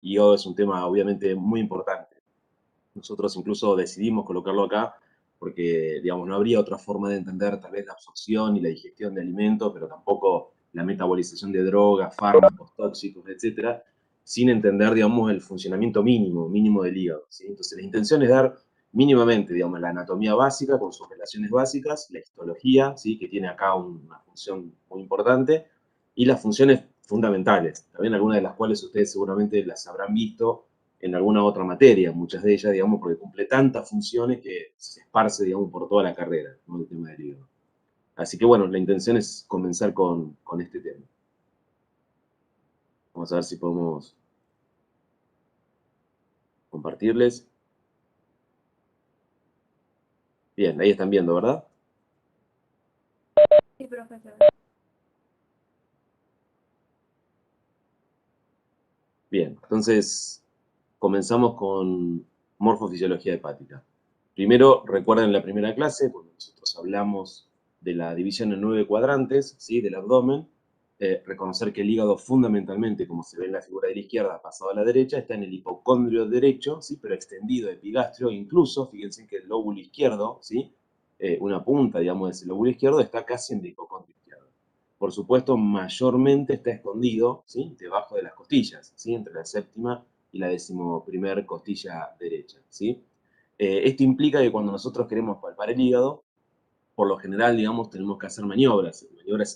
hígado es un tema obviamente muy importante. Nosotros incluso decidimos colocarlo acá porque, digamos, no habría otra forma de entender tal vez la absorción y la digestión de alimentos, pero tampoco la metabolización de drogas, fármacos tóxicos, etcétera, sin entender, digamos, el funcionamiento mínimo del hígado, ¿sí? Entonces, la intención es dar mínimamente, digamos, la anatomía básica con sus relaciones básicas, la histología, ¿sí? Que tiene acá una función muy importante, y las funciones fundamentales, también algunas de las cuales ustedes seguramente las habrán visto en alguna otra materia, muchas de ellas, digamos, porque cumple tantas funciones que se esparce, digamos, por toda la carrera, ¿no? El tema del hígado. Así que, bueno, la intención es comenzar con este tema. Vamos a ver si podemos compartirles. Bien, ahí están viendo, ¿verdad? Sí, profesor. Bien, entonces comenzamos con morfofisiología hepática. Primero, recuerden la primera clase, cuando nosotros hablamos de la división en 9 cuadrantes, ¿sí? Del abdomen, reconocer que el hígado fundamentalmente, como se ve en la figura de la izquierda, pasado a la derecha, está en el hipocondrio derecho, ¿sí? Pero extendido epigastrio, incluso, fíjense que el lóbulo izquierdo, ¿sí? Una punta, digamos, de ese lóbulo izquierdo está casi en el hipocondrio izquierdo. Por supuesto, mayormente está escondido, ¿sí? Debajo de las costillas, ¿sí? Entre la séptima y la 11ª costilla derecha, ¿sí? Esto implica que cuando nosotros queremos palpar el hígado, por lo general, digamos, tenemos que hacer maniobras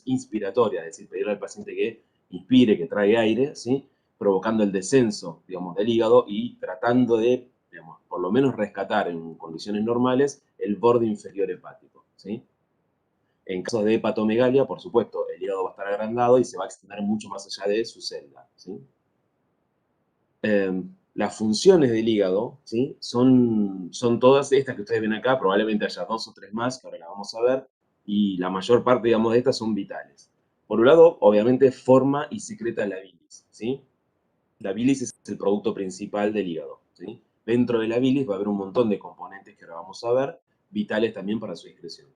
inspiratorias, es decir, pedirle al paciente que inspire, que traiga aire, ¿sí? Provocando el descenso, digamos, del hígado y tratando de, digamos, por lo menos rescatar en condiciones normales el borde inferior hepático, ¿sí? En caso de hepatomegalia, por supuesto, el hígado va a estar agrandado y se va a extender mucho más allá de su celda, ¿sí? Las funciones del hígado, ¿sí? Son todas estas que ustedes ven acá, probablemente haya 2 o 3 más, que ahora las vamos a ver, y la mayor parte, digamos, de estas son vitales. Por un lado, obviamente, forma y secreta la bilis, ¿sí? La bilis es el producto principal del hígado, ¿sí? Dentro de la bilis va a haber un montón de componentes que ahora vamos a ver, vitales también para su excreción.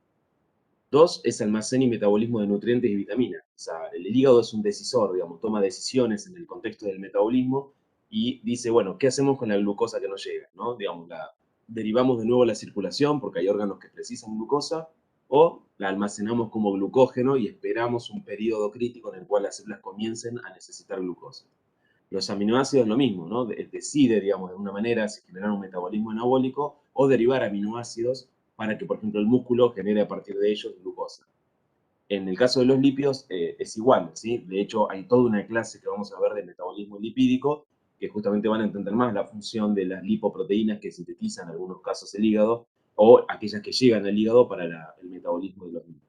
2 es almacén y metabolismo de nutrientes y vitaminas. O sea, el hígado es un decisor, digamos, toma decisiones en el contexto del metabolismo y dice, bueno, ¿qué hacemos con la glucosa que nos llega? ¿No? Digamos, la derivamos de nuevo a la circulación porque hay órganos que precisan glucosa, o la almacenamos como glucógeno y esperamos un periodo crítico en el cual las células comiencen a necesitar glucosa. Los aminoácidos lo mismo, ¿no? Decide, digamos, de una manera si generar un metabolismo anabólico o derivar aminoácidos para que, por ejemplo, el músculo genere a partir de ellos glucosa. En el caso de los lípidos es igual, ¿sí? De hecho, hay toda una clase que vamos a ver de metabolismo lipídico que justamente van a entender más la función de las lipoproteínas que sintetizan en algunos casos el hígado o aquellas que llegan al hígado para el metabolismo de los lípidos.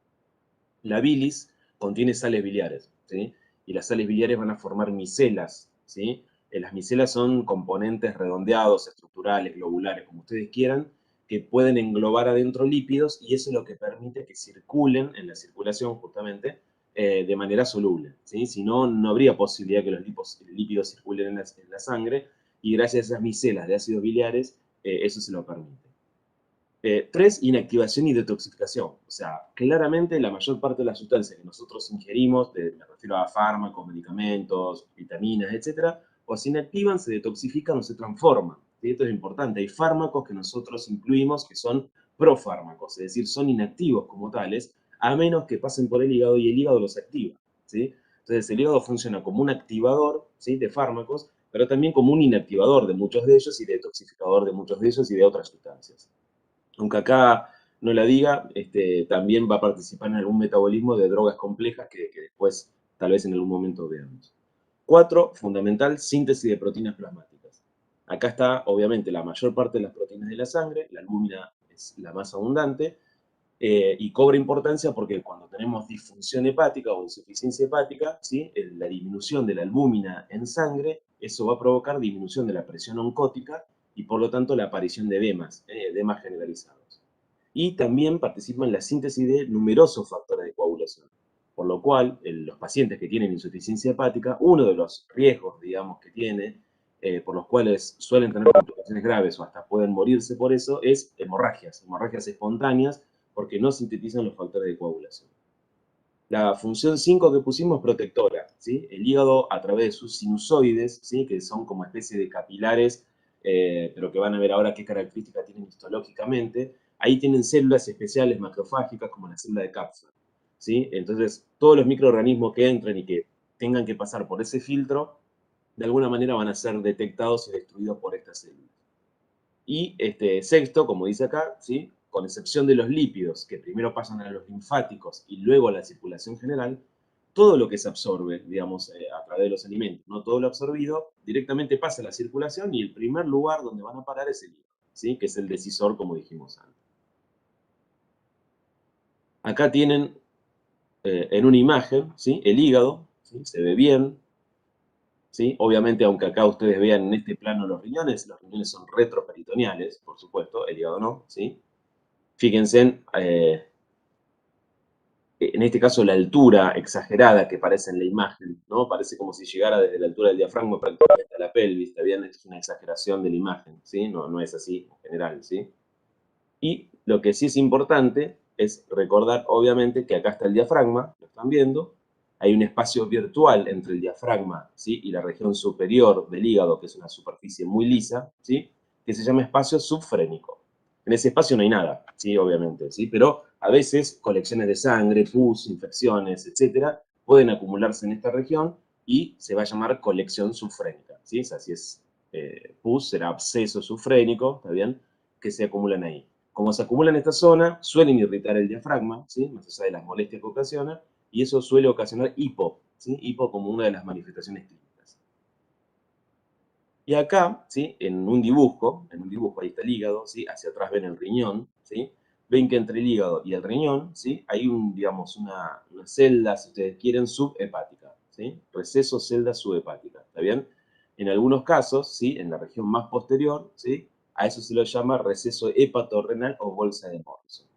La bilis contiene sales biliares, ¿sí? Y las sales biliares van a formar micelas, ¿sí? Las micelas son componentes redondeados, estructurales, globulares, como ustedes quieran, que pueden englobar adentro lípidos y eso es lo que permite que circulen en la circulación justamente de manera soluble, ¿sí? Si no, no habría posibilidad que los lípidos circulen en la sangre y gracias a esas micelas de ácidos biliares eso se lo permite. 3, inactivación y detoxificación. O sea, claramente la mayor parte de las sustancias que nosotros ingerimos, me refiero a fármacos, medicamentos, vitaminas, etcétera, o se inactivan, se detoxifican o se transforman. ¿Sí? Esto es importante. Hay fármacos que nosotros incluimos que son profármacos, es decir, son inactivos como tales, a menos que pasen por el hígado y el hígado los activa. ¿Sí? Entonces, el hígado funciona como un activador, ¿sí? De fármacos, pero también como un inactivador de muchos de ellos y detoxificador de muchos de ellos y de otras sustancias. Aunque acá no la diga, también va a participar en algún metabolismo de drogas complejas que después tal vez en algún momento veamos. 4, fundamental, síntesis de proteínas plasmáticas. Acá está, obviamente, la mayor parte de las proteínas de la sangre, la albúmina es la más abundante, y cobra importancia porque cuando tenemos disfunción hepática o insuficiencia hepática, ¿sí? La disminución de la albúmina en sangre, eso va a provocar disminución de la presión oncótica y por lo tanto la aparición de edemas generalizados. Y también participa en la síntesis de numerosos factores de coagulación. Por lo cual, los pacientes que tienen insuficiencia hepática, uno de los riesgos, digamos, que tiene, por los cuales suelen tener complicaciones graves o hasta pueden morirse por eso, es hemorragias espontáneas, porque no sintetizan los factores de coagulación. La función 5 que pusimos es protectora, ¿sí? El hígado a través de sus sinusoides, ¿sí? Que son como especie de capilares, pero que van a ver ahora qué características tienen histológicamente. Ahí tienen células especiales macrofágicas como la célula de Kaplan, ¿sí? Entonces, todos los microorganismos que entren y que tengan que pasar por ese filtro, de alguna manera van a ser detectados y destruidos por estas células. Y sexto, como dice acá, ¿sí? Con excepción de los lípidos, que primero pasan a los linfáticos y luego a la circulación general, todo lo que se absorbe, digamos, a través de los alimentos, no todo lo absorbido, directamente pasa a la circulación y el primer lugar donde van a parar es el hígado, ¿sí? Que es el decisor, como dijimos antes. Acá tienen en una imagen, ¿sí? El hígado, ¿sí? Se ve bien, ¿sí? Obviamente, aunque acá ustedes vean en este plano los riñones son retroperitoneales, por supuesto, el hígado no, ¿sí? Fíjense en este caso la altura exagerada que parece en la imagen, ¿no? Parece como si llegara desde la altura del diafragma prácticamente a la pelvis, ¿está bien? Es una exageración de la imagen, ¿sí? No, no es así en general, ¿sí? Y lo que sí es importante es recordar, obviamente, que acá está el diafragma, lo están viendo, hay un espacio virtual entre el diafragma, ¿sí? Y la región superior del hígado, que es una superficie muy lisa, ¿sí? Que se llama espacio subfrénico. En ese espacio no hay nada, ¿sí? Obviamente, ¿sí? Pero a veces colecciones de sangre, pus, infecciones, etcétera, pueden acumularse en esta región y se va a llamar colección subfrénica, ¿sí? O sea, si es pus, será absceso subfrénico, ¿está bien? Que se acumulan ahí. Como se acumulan en esta zona, suelen irritar el diafragma, ¿sí? Más allá de las molestias que ocasiona, y eso suele ocasionar hipo, ¿sí? Hipo como una de las manifestaciones clínicas. Y acá, ¿sí? En un dibujo, ahí está el hígado, ¿sí? Hacia atrás ven el riñón, ¿sí? Ven que entre el hígado y el riñón, ¿sí? Hay digamos, una celda, si ustedes quieren, subhepática, ¿sí? Receso celda subhepática, ¿está bien? En algunos casos, ¿sí? En la región más posterior, ¿sí? A eso se lo llama receso hepatorrenal o bolsa de Morrison.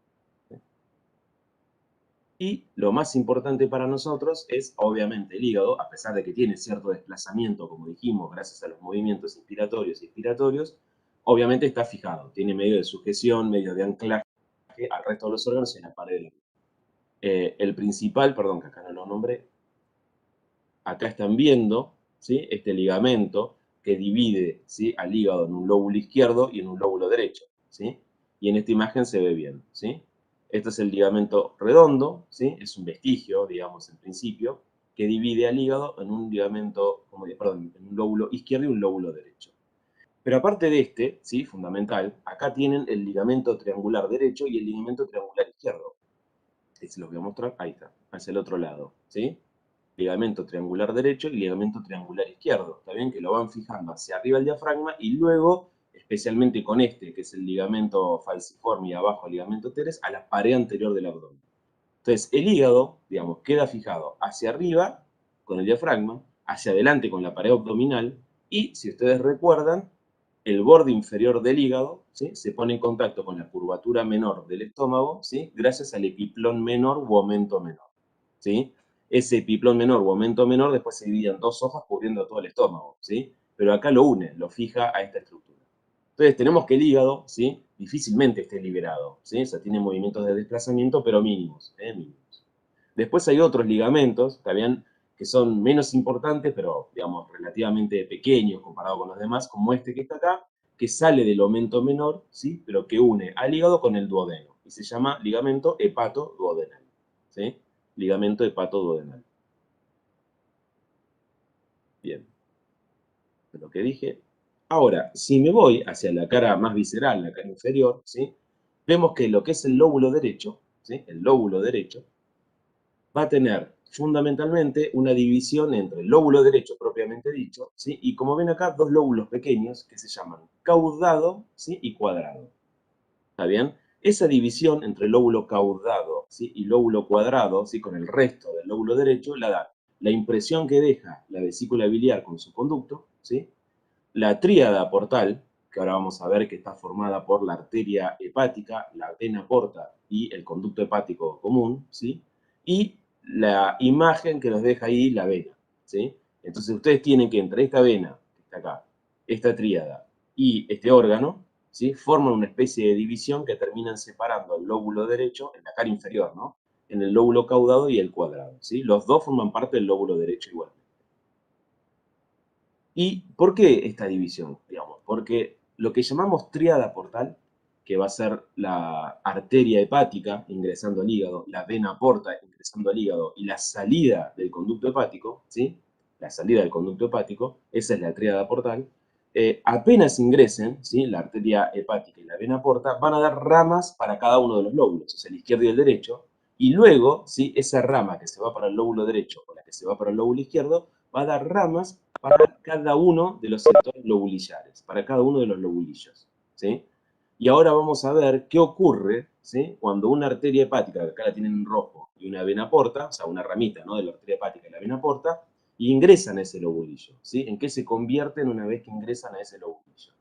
Y lo más importante para nosotros es, obviamente, el hígado, a pesar de que tiene cierto desplazamiento, como dijimos, gracias a los movimientos inspiratorios y expiratorios, obviamente está fijado, tiene medio de sujeción, medio de anclaje al resto de los órganos en la pared del hígado. El principal, perdón, que acá no lo nombré, acá están viendo, ¿sí? Este ligamento que divide, ¿sí? Al hígado en un lóbulo izquierdo y en un lóbulo derecho, ¿sí? Y en esta imagen se ve bien, ¿sí? Este es el ligamento redondo, ¿sí? Es un vestigio, digamos, en principio, que divide al hígado en un ligamento, perdón, en un lóbulo izquierdo y un lóbulo derecho. Pero aparte de este, ¿sí? Fundamental, acá tienen el ligamento triangular derecho y el ligamento triangular izquierdo. Se los voy a mostrar, ahí está, hacia el otro lado, ¿sí? Ligamento triangular derecho y ligamento triangular izquierdo, ¿está bien? Que lo van fijando hacia arriba el diafragma y luego, especialmente con este, que es el ligamento falciforme y abajo el ligamento teres, a la pared anterior del abdomen. Entonces, el hígado, digamos, queda fijado hacia arriba con el diafragma, hacia adelante con la pared abdominal y, si ustedes recuerdan, el borde inferior del hígado, ¿sí? Se pone en contacto con la curvatura menor del estómago, ¿sí? Gracias al epiplón menor u aumento menor, ¿sí? Ese epiplón menor u aumento menor después se divide en dos hojas cubriendo todo el estómago, ¿sí? Pero acá lo une, lo fija a esta estructura. Entonces tenemos que el hígado, ¿sí? Difícilmente esté liberado, ¿sí? O sea, tiene movimientos de desplazamiento, pero mínimos, mínimos. Después hay otros ligamentos, también, que son menos importantes, pero, digamos, relativamente pequeños comparado con los demás, como este que está acá, que sale del aumento menor, ¿sí? Pero que une al hígado con el duodeno, y se llama ligamento hepatoduodenal, ¿sí? Ligamento hepatoduodenal. Bien, de lo que dije. Ahora, si me voy hacia la cara más visceral, la cara inferior, ¿sí? Vemos que lo que es el lóbulo derecho, ¿sí? El lóbulo derecho, va a tener fundamentalmente una división entre el lóbulo derecho propiamente dicho, ¿sí? Y como ven acá, dos lóbulos pequeños que se llaman caudado, ¿sí? Y cuadrado. ¿Está bien? Esa división entre lóbulo caudado, ¿sí? Y lóbulo cuadrado, ¿sí? Con el resto del lóbulo derecho, la da la impresión que deja la vesícula biliar con su conducto, ¿sí? La tríada portal, que ahora vamos a ver que está formada por la arteria hepática, la vena porta y el conducto hepático común, ¿sí? Y la imagen que nos deja ahí la vena, ¿sí? Entonces ustedes tienen que entre esta vena, que está acá, esta tríada y este órgano, ¿sí? Forman una especie de división que terminan separando el lóbulo derecho, en la cara inferior, ¿no? en el lóbulo caudado y el cuadrado, ¿sí? Los dos forman parte del lóbulo derecho igual. ¿Y por qué esta división? Digamos, porque lo que llamamos tríada portal, que va a ser la arteria hepática ingresando al hígado, la vena porta ingresando al hígado y la salida del conducto hepático, ¿sí? La salida del conducto hepático, esa es la tríada portal. Apenas ingresen, ¿sí? La arteria hepática y la vena porta, van a dar ramas para cada uno de los lóbulos, o sea, el izquierdo y el derecho, y luego, ¿sí? Esa rama que se va para el lóbulo derecho o la que se va para el lóbulo izquierdo, va a dar ramas para cada uno de los sectores lobulillares, para cada uno de los lobulillos, ¿sí? Y ahora vamos a ver qué ocurre, ¿sí? Cuando una arteria hepática, que acá la tienen en rojo, y una vena porta, o sea, una ramita, ¿no? De la arteria hepática y la vena porta, y ingresan a ese lobulillo, ¿sí? ¿En qué se convierten una vez que ingresan a ese lobulillo?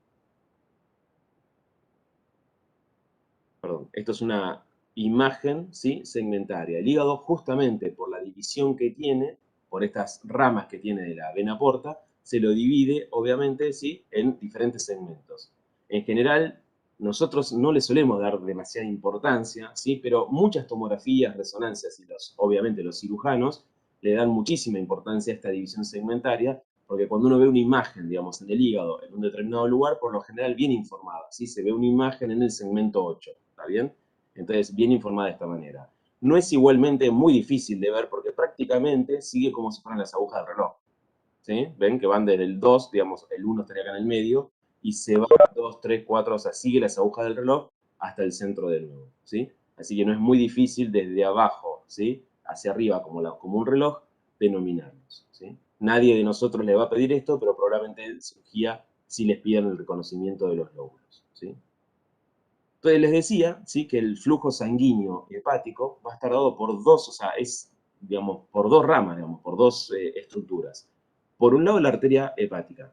Perdón, esto es una imagen, ¿sí? Segmentaria. El hígado, justamente por la división que tiene, por estas ramas que tiene de la vena porta, se lo divide, obviamente, ¿sí? En diferentes segmentos. En general, nosotros no le solemos dar demasiada importancia, ¿sí? Pero muchas tomografías, resonancias y obviamente los cirujanos le dan muchísima importancia a esta división segmentaria, porque cuando uno ve una imagen, digamos, en el hígado, en un determinado lugar, por lo general bien informada, ¿sí? Se ve una imagen en el segmento 8, ¿está bien? Entonces, bien informada de esta manera. No es igualmente muy difícil de ver porque prácticamente sigue como si fueran las agujas del reloj, ¿sí? Ven que van desde el 2, digamos, el 1 estaría acá en el medio, y se va 2, 3, 4, o sea, sigue las agujas del reloj hasta el centro de nuevo, ¿sí? Así que no es muy difícil desde abajo, ¿sí? Hacia arriba, como un reloj, denominarlos, ¿sí? Nadie de nosotros le va a pedir esto, pero probablemente en cirugía sí les pidan el reconocimiento de los lóbulos, ¿sí? Entonces les decía, ¿sí? Que el flujo sanguíneo hepático va a estar dado por dos, o sea, es, digamos, por dos ramas, digamos, por dos estructuras. Por un lado, la arteria hepática,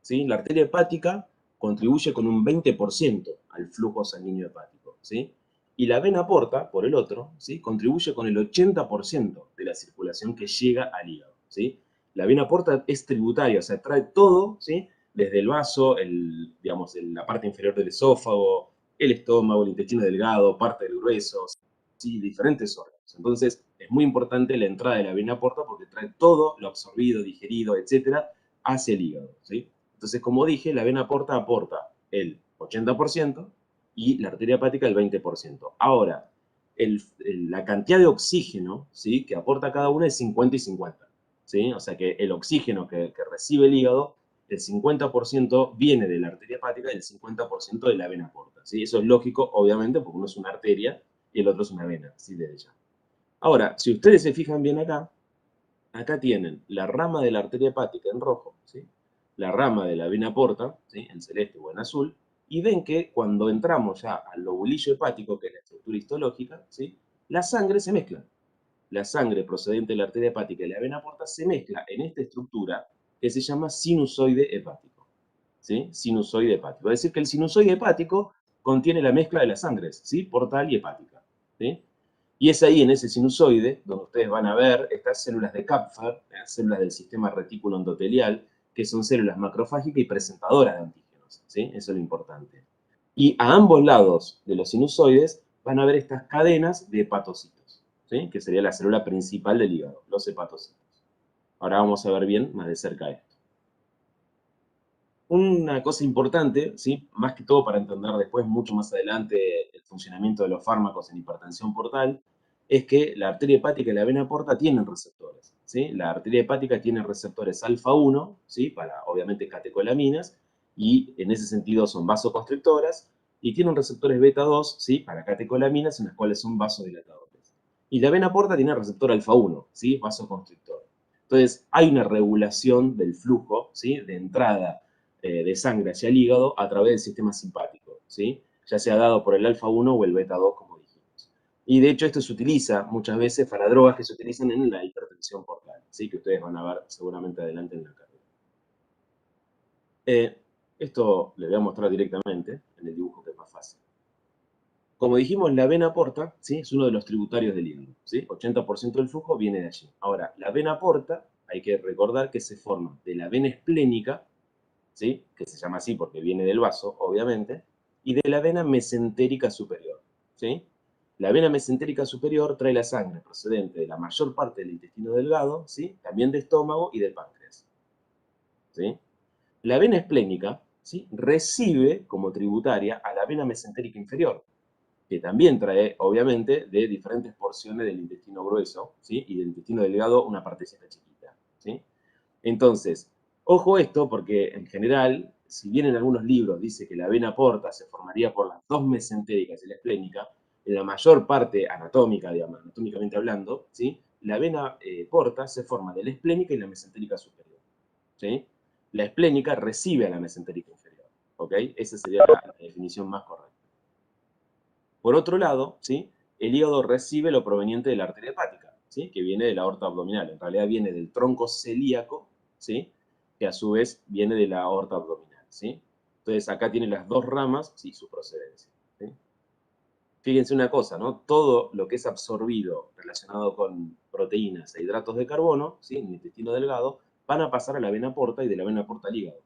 ¿sí? La arteria hepática contribuye con un 20% al flujo sanguíneo hepático, ¿sí? Y la vena porta, por el otro, ¿sí? Contribuye con el 80% de la circulación que llega al hígado, ¿sí? La vena porta es tributaria, o sea, trae todo, ¿sí? Desde el vaso, digamos, la parte inferior del esófago, el estómago, el intestino delgado, parte del grueso, ¿sí? Diferentes órganos. Entonces, es muy importante la entrada de la vena porta porque trae todo lo absorbido, digerido, etcétera, hacia el hígado, ¿sí? Entonces, como dije, la vena porta aporta el 80% y la arteria hepática el 20%. Ahora, la cantidad de oxígeno, ¿sí? Que aporta cada una es 50 y 50, ¿sí? O sea que el oxígeno que recibe el hígado, el 50% viene de la arteria hepática y el 50% de la vena porta, ¿sí? Eso es lógico, obviamente, porque uno es una arteria y el otro es una vena, ¿sí? De ella. Ahora, si ustedes se fijan bien acá, acá tienen la rama de la arteria hepática en rojo, ¿sí? La rama de la vena porta, ¿sí? En celeste o en azul, y ven que cuando entramos ya al lobulillo hepático, que es la estructura histológica, ¿sí? La sangre se mezcla. La sangre procedente de la arteria hepática y la vena porta se mezcla en esta estructura que se llama sinusoide hepático, ¿sí? Sinusoide hepático. Es decir, que el sinusoide hepático contiene la mezcla de las sangres, ¿sí? Portal y hepática, ¿sí? Y es ahí, en ese sinusoide, donde ustedes van a ver estas células de Kapfer, las células del sistema retículo endotelial, que son células macrofágicas y presentadoras de antígenos, ¿sí? Eso es lo importante. Y a ambos lados de los sinusoides van a ver estas cadenas de hepatocitos, ¿sí? Que sería la célula principal del hígado, los hepatocitos. Ahora vamos a ver bien más de cerca esto. Una cosa importante, ¿sí? Más que todo para entender después, mucho más adelante, el funcionamiento de los fármacos en hipertensión portal, es que la arteria hepática y la vena porta tienen receptores, ¿sí? La arteria hepática tiene receptores alfa 1, ¿sí? Para, obviamente, catecolaminas, y en ese sentido son vasoconstrictoras, y tienen receptores beta 2, ¿sí? Para catecolaminas, en las cuales son vasodilatadores. Y la vena porta tiene receptor alfa 1, ¿sí? Vasoconstrictor. Entonces, hay una regulación del flujo, ¿sí? De entrada de sangre hacia el hígado a través del sistema simpático, ¿sí? Ya sea dado por el alfa 1 o el beta 2, como dijimos. Y de hecho esto se utiliza muchas veces para drogas que se utilizan en la hipertensión portal, ¿sí? Que ustedes van a ver seguramente adelante en la carrera. Esto le voy a mostrar directamente en el dibujo que es más fácil. Como dijimos, la vena porta, ¿sí? Es uno de los tributarios del hígado, ¿sí? 80% del flujo viene de allí. Ahora, la vena porta, hay que recordar que se forma de la vena esplénica, ¿sí? Que se llama así porque viene del vaso, obviamente, y de la vena mesentérica superior, ¿sí? La vena mesentérica superior trae la sangre procedente de la mayor parte del intestino delgado, ¿sí? También de estómago y del páncreas, ¿sí? La vena esplénica, ¿sí? Recibe como tributaria a la vena mesentérica inferior, que también trae, obviamente, de diferentes porciones del intestino grueso, ¿sí? Y del intestino delgado una partecita chiquita, ¿sí? Entonces, ojo esto, porque en general, si bien en algunos libros dice que la vena porta se formaría por las dos mesentéricas y la esplénica, en la mayor parte anatómica, digamos, anatómicamente hablando, ¿sí? La vena porta se forma de la esplénica y la mesentérica superior, ¿sí? La esplénica recibe a la mesentérica inferior, ¿ok? Esa sería la definición más correcta. Por otro lado, ¿sí? El hígado recibe lo proveniente de la arteria hepática, ¿sí? Que viene de la aorta abdominal. En realidad viene del tronco celíaco, ¿sí? Que a su vez viene de la aorta abdominal, ¿sí? Entonces acá tiene las dos ramas y su procedencia, ¿sí? Fíjense una cosa, ¿no? Todo lo que es absorbido relacionado con proteínas e hidratos de carbono, ¿sí? En el intestino delgado, van a pasar a la vena porta y de la vena porta al hígado,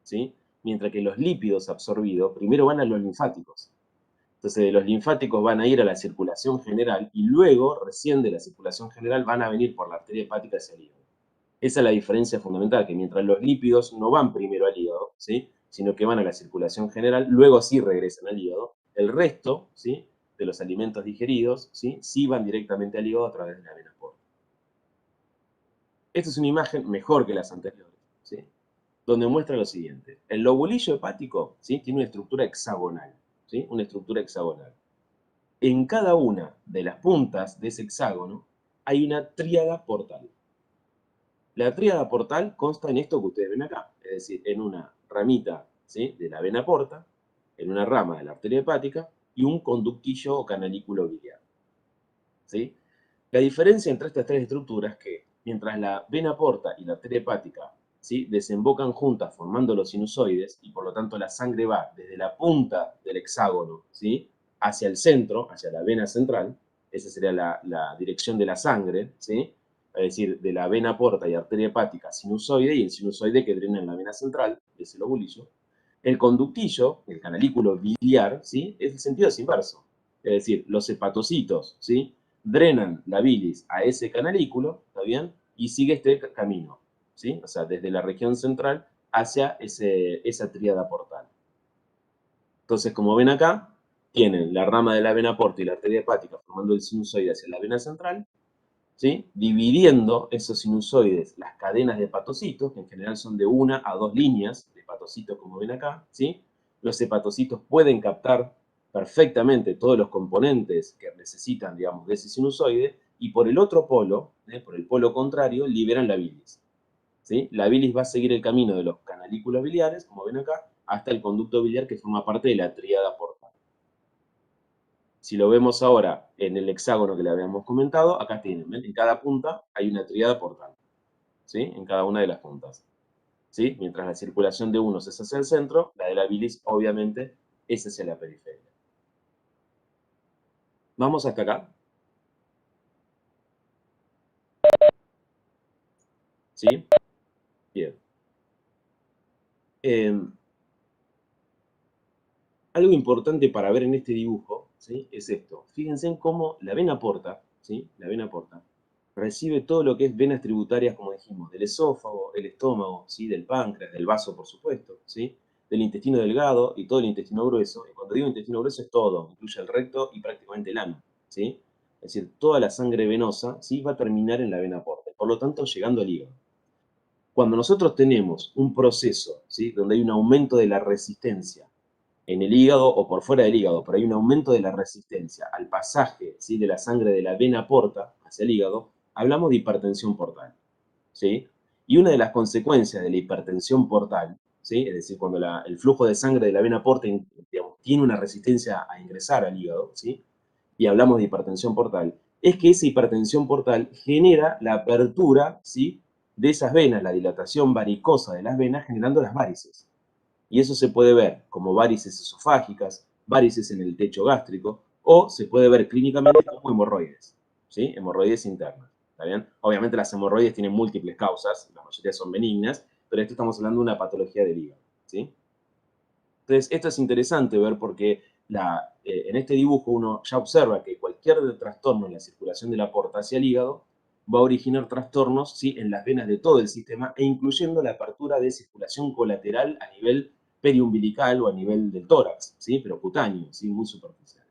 ¿sí? Mientras que los lípidos absorbidos primero van a los linfáticos. Entonces, de los linfáticos van a ir a la circulación general y luego, recién de la circulación general, van a venir por la arteria hepática hacia el hígado. Esa es la diferencia fundamental, que mientras los lípidos no van primero al hígado, ¿sí? Sino que van a la circulación general, luego sí regresan al hígado, el resto, ¿sí? De los alimentos digeridos, ¿sí? Sí van directamente al hígado a través de la vena porta. Esta es una imagen mejor que las anteriores, ¿sí? Donde muestra lo siguiente. El lobulillo hepático, ¿sí? Tiene una estructura hexagonal, ¿sí? Una estructura hexagonal. En cada una de las puntas de ese hexágono hay una tríada portal. La tríada portal consta en esto que ustedes ven acá, es decir, en una ramita, ¿sí? De la vena porta, en una rama de la arteria hepática y un conductillo o canalículo biliar, ¿sí? La diferencia entre estas tres estructuras es que mientras la vena porta y la arteria hepática, ¿sí? Desembocan juntas formando los sinusoides y por lo tanto la sangre va desde la punta del hexágono, ¿sí? Hacia el centro, hacia la vena central, esa sería la dirección de la sangre, ¿sí? Es decir, de la vena porta y arteria hepática sinusoide y el sinusoide que drena en la vena central, ese lobulillo. El conductillo, el canalículo biliar, ¿sí? El sentido es inverso. Es decir, los hepatocitos, ¿sí? Drenan la bilis a ese canalículo, ¿está bien? Y sigue este camino, ¿sí? O sea, desde la región central hacia esa tríada portal. Entonces, como ven acá, tienen la rama de la vena porta y la arteria hepática formando el sinusoide hacia la vena central, ¿sí? Dividiendo esos sinusoides, las cadenas de hepatocitos, que en general son de 1 a 2 líneas de hepatocitos, como ven acá, ¿sí? Los hepatocitos pueden captar perfectamente todos los componentes que necesitan, digamos, de ese sinusoide, y por el otro polo, por el polo contrario, liberan la bilis, ¿sí? La bilis va a seguir el camino de los canalículos biliares, como ven acá, hasta el conducto biliar que forma parte de la tríada portal. Si lo vemos ahora en el hexágono que le habíamos comentado, acá tienen, ¿ven? En cada punta hay una tríada portal, ¿sí? En cada una de las puntas, ¿sí? Mientras la circulación de unos es hacia el centro, la de la bilis, obviamente, es hacia la periferia. ¿Vamos hasta acá? ¿Sí? Bien. Algo importante para ver en este dibujo, ¿sí? Es esto. Fíjense en cómo la vena porta, ¿sí? La vena porta recibe todo lo que es venas tributarias, como dijimos, del esófago, el estómago, ¿sí? Del páncreas, del vaso, por supuesto, ¿sí? Del intestino delgado y todo el intestino grueso. Y cuando digo intestino grueso es todo, incluye el recto y prácticamente el ano, ¿sí? Es decir, toda la sangre venosa, ¿sí? Va a terminar en la vena porta, por lo tanto llegando al hígado. Cuando nosotros tenemos un proceso, ¿sí? Donde hay un aumento de la resistencia en el hígado o por fuera del hígado, pero hay un aumento de la resistencia al pasaje, ¿sí? De la sangre de la vena porta hacia el hígado, hablamos de hipertensión portal, ¿sí? Y una de las consecuencias de la hipertensión portal, ¿sí? Es decir, cuando el flujo de sangre de la vena porta, digamos, tiene una resistencia a ingresar al hígado, ¿sí? Y hablamos de hipertensión portal, es que esa hipertensión portal genera la apertura, ¿sí? De esas venas, la dilatación varicosa de las venas, generando las varices. Y eso se puede ver como varices esofágicas, varices en el techo gástrico, o se puede ver clínicamente como hemorroides, ¿sí? Hemorroides internas, ¿está bien? Obviamente las hemorroides tienen múltiples causas, la mayoría son benignas, pero esto estamos hablando de una patología del hígado, ¿sí? Entonces, esto es interesante ver porque en este dibujo uno ya observa que cualquier trastorno en la circulación de la porta hacia el hígado va a originar trastornos, ¿sí?, en las venas de todo el sistema e incluyendo la apertura de circulación colateral a nivel periumbilical o a nivel del tórax, ¿sí?, pero cutáneo, ¿sí?, muy superficial.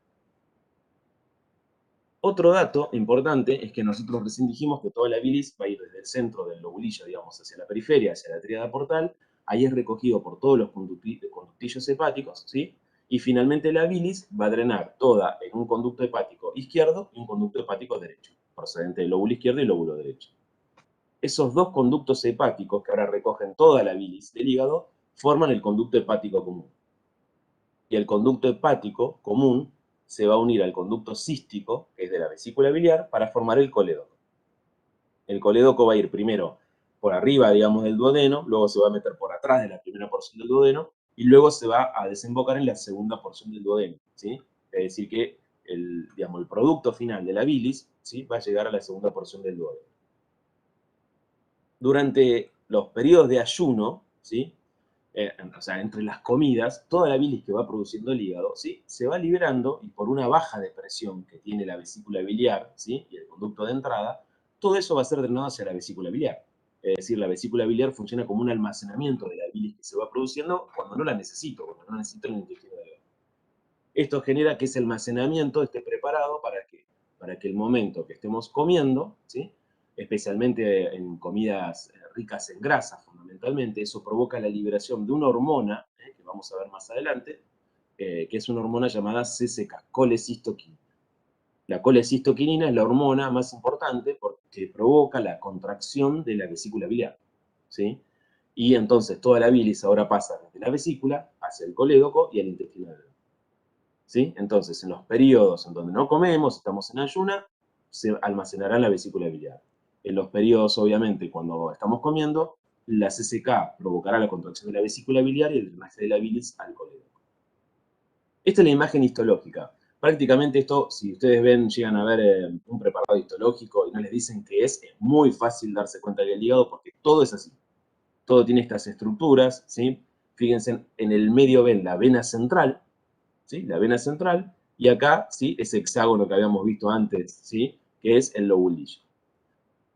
Otro dato importante es que nosotros recién dijimos que toda la bilis va a ir desde el centro del lobulillo, digamos, hacia la periferia, hacia la tríada portal, ahí es recogido por todos los conductillos hepáticos, ¿sí? Y finalmente la bilis va a drenar toda en un conducto hepático izquierdo y un conducto hepático derecho, procedente del lóbulo izquierdo y lóbulo derecho. Esos dos conductos hepáticos que ahora recogen toda la bilis del hígado forman el conducto hepático común. Y el conducto hepático común se va a unir al conducto cístico, que es de la vesícula biliar, para formar el colédoco. El colédoco va a ir primero por arriba, digamos, del duodeno, luego se va a meter por atrás de la primera porción del duodeno, y luego se va a desembocar en la segunda porción del duodeno, ¿sí? Es decir, que digamos, el producto final de la bilis, ¿sí?, va a llegar a la segunda porción del duodeno. Durante los periodos de ayuno, ¿sí?, o sea, entre las comidas, toda la bilis que va produciendo el hígado, ¿sí?, se va liberando y por una baja de presión que tiene la vesícula biliar, ¿sí?, y el conducto de entrada, todo eso va a ser drenado hacia la vesícula biliar. Es decir, la vesícula biliar funciona como un almacenamiento de la bilis que se va produciendo cuando no la necesito, cuando no necesito el intestino delgado. Esto genera que ese almacenamiento esté preparado para que el momento que estemos comiendo, ¿sí?, especialmente en comidas ricas en grasa fundamentalmente, eso provoca la liberación de una hormona, que vamos a ver más adelante, que es una hormona llamada CCK, colecistoquinina. La colecistoquinina es la hormona más importante porque provoca la contracción de la vesícula biliar, ¿sí? Y entonces toda la bilis ahora pasa desde la vesícula hacia el colédoco y el intestino delgado, ¿sí? Entonces, en los periodos en donde no comemos, estamos en ayuna, se almacenará en la vesícula biliar. En los periodos, obviamente, cuando estamos comiendo, la CCK provocará la contracción de la vesícula biliar y el drenaje de la bilis al colédoco. Esta es la imagen histológica. Prácticamente esto, si ustedes ven, llegan a ver un preparado histológico y no les dicen qué es muy fácil darse cuenta del hígado porque todo es así. Todo tiene estas estructuras, ¿sí? Fíjense, en el medio ven la vena central, ¿sí?, la vena central, y acá, ¿sí?, ese hexágono que habíamos visto antes, ¿sí?, que es el lobulillo.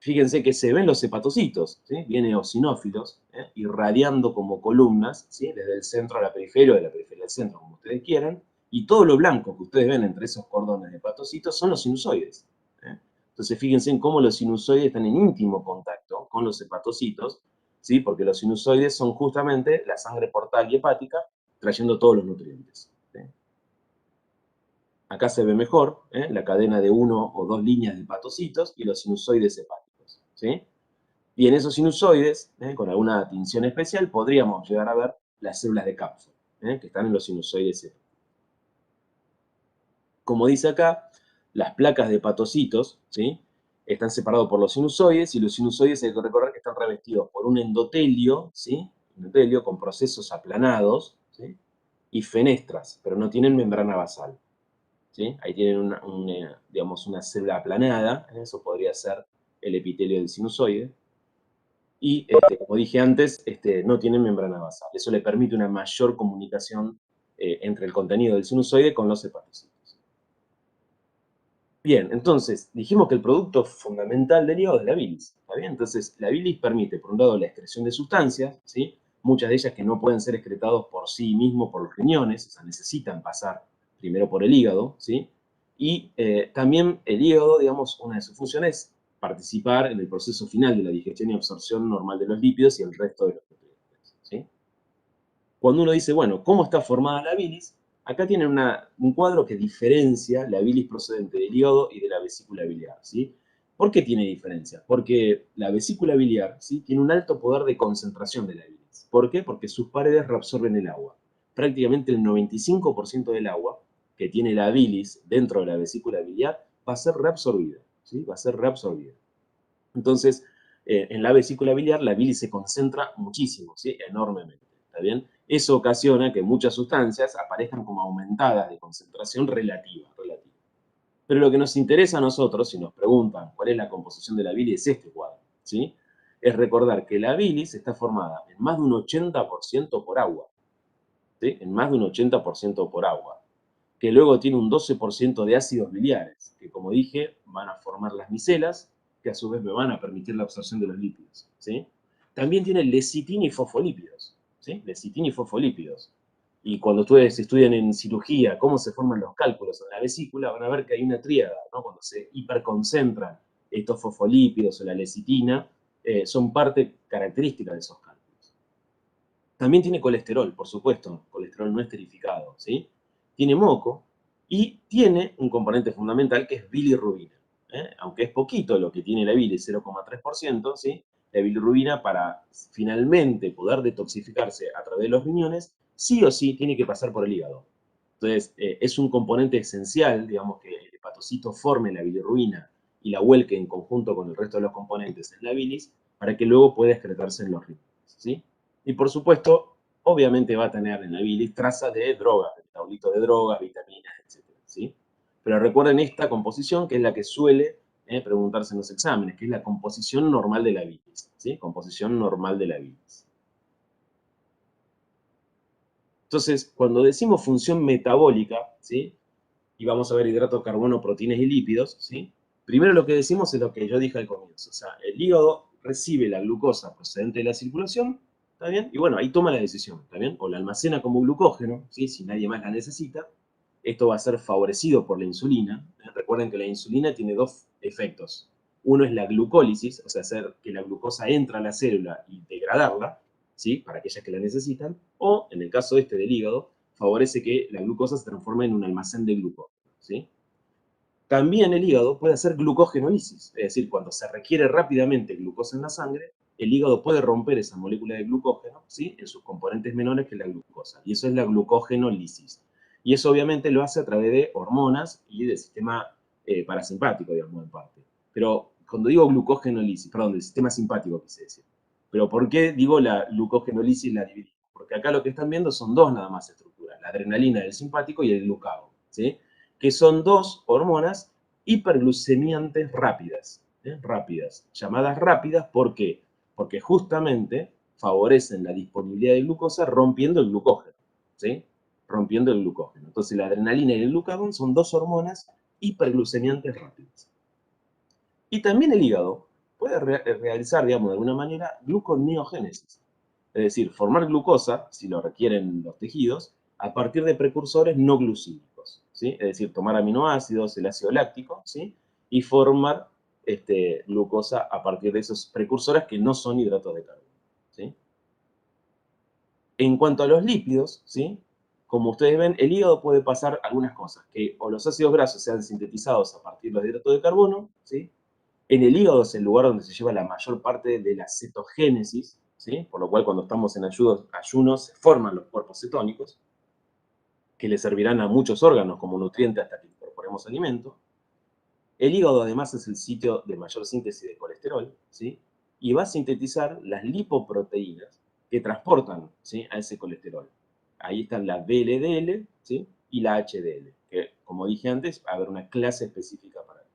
Fíjense que se ven los hepatocitos, ¿sí?, bien eosinófilos, irradiando como columnas, ¿sí?, desde el centro a la periferia o de la periferia al centro, como ustedes quieran, y todo lo blanco que ustedes ven entre esos cordones de hepatocitos son los sinusoides. Entonces fíjense en cómo los sinusoides están en íntimo contacto con los hepatocitos, ¿sí?, porque los sinusoides son justamente la sangre portal y hepática trayendo todos los nutrientes. ¿Sí? Acá se ve mejor la cadena de 1 o 2 líneas de hepatocitos y los sinusoides hepáticos, ¿sí? Y en esos sinusoides, con alguna tinción especial, podríamos llegar a ver las células de Kaplan, que están en los sinusoides hepáticos. Como dice acá, las placas de hepatocitos, ¿sí?, están separados por los sinusoides, y los sinusoides hay que recordar que están revestidos por un endotelio, ¿sí?, endotelio con procesos aplanados, ¿sí?, y fenestras, pero no tienen membrana basal. ¿Sí? Ahí tienen digamos, una célula aplanada, eso podría ser el epitelio del sinusoide, y como dije antes, no tienen membrana basal. Eso le permite una mayor comunicación entre el contenido del sinusoide con los hepatocitos. Bien, entonces, dijimos que el producto fundamental del hígado es la bilis, ¿está bien? Entonces, la bilis permite, por un lado, la excreción de sustancias, ¿sí?, muchas de ellas que no pueden ser excretados por sí mismos por los riñones, o sea, necesitan pasar primero por el hígado, ¿sí? Y también el hígado, digamos, una de sus funciones es participar en el proceso final de la digestión y absorción normal de los lípidos y el resto de los nutrientes, ¿sí? Cuando uno dice, bueno, ¿cómo está formada la bilis? Acá tienen un cuadro que diferencia la bilis procedente del hígado y de la vesícula biliar, ¿sí? ¿Por qué tiene diferencia? Porque la vesícula biliar, ¿sí?, tiene un alto poder de concentración de la bilis. ¿Por qué? Porque sus paredes reabsorben el agua. Prácticamente el 95% del agua que tiene la bilis dentro de la vesícula biliar va a ser reabsorbida, ¿sí? Va a ser reabsorbida. Entonces, en la vesícula biliar la bilis se concentra muchísimo, ¿sí?, enormemente, ¿está bien? Eso ocasiona que muchas sustancias aparezcan como aumentadas de concentración relativa. Pero lo que nos interesa a nosotros, si nos preguntan cuál es la composición de la bilis, es este cuadro, ¿sí? Es recordar que la bilis está formada en más de un 80% por agua, ¿sí?, en más de un 80% por agua. que luego tiene un 12% de ácidos biliares, que como dije, van a formar las micelas, que a su vez me van a permitir la absorción de los lípidos, ¿sí? También tiene lecitina y fosfolípidos, ¿sí? Lecitina y fosfolípidos. Y cuando ustedes estudian en cirugía cómo se forman los cálculos en la vesícula, van a ver que hay una tríada, ¿no? Cuando se hiperconcentran estos fosfolípidos o la lecitina, son parte característica de esos cálculos. También tiene colesterol, por supuesto, colesterol no esterificado, ¿sí? Tiene moco y tiene un componente fundamental que es bilirrubina. Aunque es poquito lo que tiene la bilis, 0,3%, ¿sí? La bilirrubina, para finalmente poder detoxificarse a través de los riñones, sí o sí tiene que pasar por el hígado. Entonces, es un componente esencial, digamos, que el hepatocito forme la bilirrubina y la vuelque en conjunto con el resto de los componentes en la bilis para que luego pueda excretarse en los riñones, ¿sí? Y por supuesto, obviamente va a tener en la bilis trazas de drogas, de metabolito de drogas, vitaminas, etcétera, ¿sí? Pero recuerden esta composición, que es la que suele preguntarse en los exámenes, que es la composición normal de la bilis, ¿sí? Composición normal de la bilis. Entonces, cuando decimos función metabólica, ¿sí? Y vamos a ver hidratos, carbono, proteínas y lípidos, ¿sí? Primero lo que decimos es lo que yo dije al comienzo, o sea, el hígado recibe la glucosa procedente de la circulación, ¿está bien? Y bueno, ahí toma la decisión, ¿está bien? O la almacena como glucógeno, ¿sí? Si nadie más la necesita. Esto va a ser favorecido por la insulina. Recuerden que la insulina tiene dos efectos. Uno es la glucólisis, o sea, hacer que la glucosa entre a la célula y degradarla, ¿sí? Para aquellas que la necesitan. O, en el caso este del hígado, favorece que la glucosa se transforme en un almacén de glucógeno, ¿sí? También el hígado puede hacer glucogenólisis, es decir, cuando se requiere rápidamente glucosa en la sangre, el hígado puede romper esa molécula de glucógeno, ¿sí? En sus componentes menores que la glucosa. Y eso es la glucogenólisis. Y eso obviamente lo hace a través de hormonas y del sistema parasimpático, digamos, en parte. Pero cuando digo glucogenólisis, perdón, del sistema simpático quise decir. Pero ¿por qué digo la glucogenólisis la dividimos? Porque acá lo que están viendo son dos nada más estructuras, la adrenalina del simpático y el glucagón, ¿sí? Que son dos hormonas hiperglucemiantes rápidas, rápidas, llamadas rápidas, ¿por qué? Porque justamente favorecen la disponibilidad de glucosa rompiendo el glucógeno, ¿sí? Rompiendo el glucógeno. Entonces la adrenalina y el glucagón son dos hormonas hiperglucemiantes rápidas. Y también el hígado puede realizar, digamos, de alguna manera, gluconeogénesis. Es decir, formar glucosa, si lo requieren los tejidos, a partir de precursores no glucídicos, ¿sí? Es decir, tomar aminoácidos, el ácido láctico, ¿sí? Y formar glucosa a partir de esos precursores que no son hidratos de carbono, ¿sí? En cuanto a los lípidos, ¿sí? Como ustedes ven, el hígado puede pasar algunas cosas, que o los ácidos grasos sean sintetizados a partir de los hidratos de carbono, ¿sí? En el hígado es el lugar donde se lleva la mayor parte de la cetogénesis, ¿sí? Por lo cual cuando estamos en ayunos se forman los cuerpos cetónicos, que le servirán a muchos órganos como nutriente hasta que incorporemos alimento. El hígado además es el sitio de mayor síntesis de colesterol, ¿sí? Y va a sintetizar las lipoproteínas que transportan, ¿sí? A ese colesterol. Ahí están la VLDL, ¿sí? Y la HDL, que como dije antes, va a haber una clase específica para esto.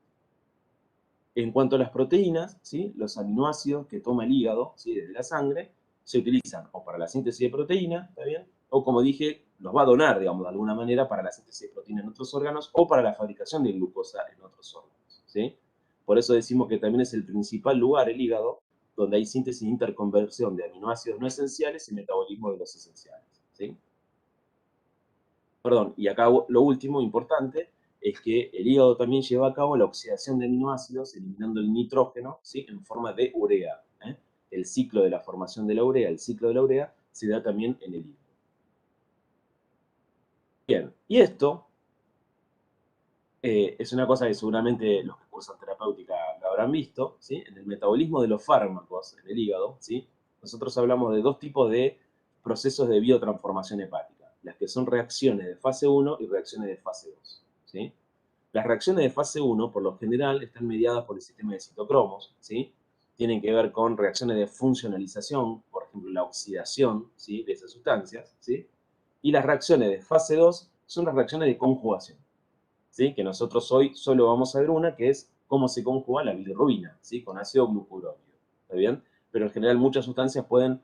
En cuanto a las proteínas, ¿sí? Los aminoácidos que toma el hígado, ¿sí? Desde la sangre, se utilizan o para la síntesis de proteína, ¿está bien? O como dije, los va a donar, digamos, de alguna manera para la síntesis de proteína en otros órganos o para la fabricación de glucosa en otros órganos, ¿sí? Por eso decimos que también es el principal lugar, el hígado, donde hay síntesis e interconversión de aminoácidos no esenciales y metabolismo de los esenciales, ¿sí? Perdón, y acá lo último importante es que el hígado también lleva a cabo la oxidación de aminoácidos, eliminando el nitrógeno, ¿sí? En forma de urea. El ciclo de la formación de la urea, el ciclo de la urea, se da también en el hígado. Bien, y esto es una cosa que seguramente los que cursan terapéutica lo habrán visto, ¿sí? En el metabolismo de los fármacos en el hígado, ¿sí? Nosotros hablamos de dos tipos de procesos de biotransformación hepática, las que son reacciones de fase 1 y reacciones de fase 2, ¿sí? Las reacciones de fase 1, por lo general, están mediadas por el sistema de citocromos, ¿sí? Tienen que ver con reacciones de funcionalización, por ejemplo, la oxidación, ¿sí? De esas sustancias, ¿sí? Y las reacciones de fase 2 son las reacciones de conjugación, ¿sí? Que nosotros hoy solo vamos a ver una, que es cómo se conjuga la bilirrubina, ¿sí? Con ácido glucurónico, ¿está bien? Pero en general muchas sustancias pueden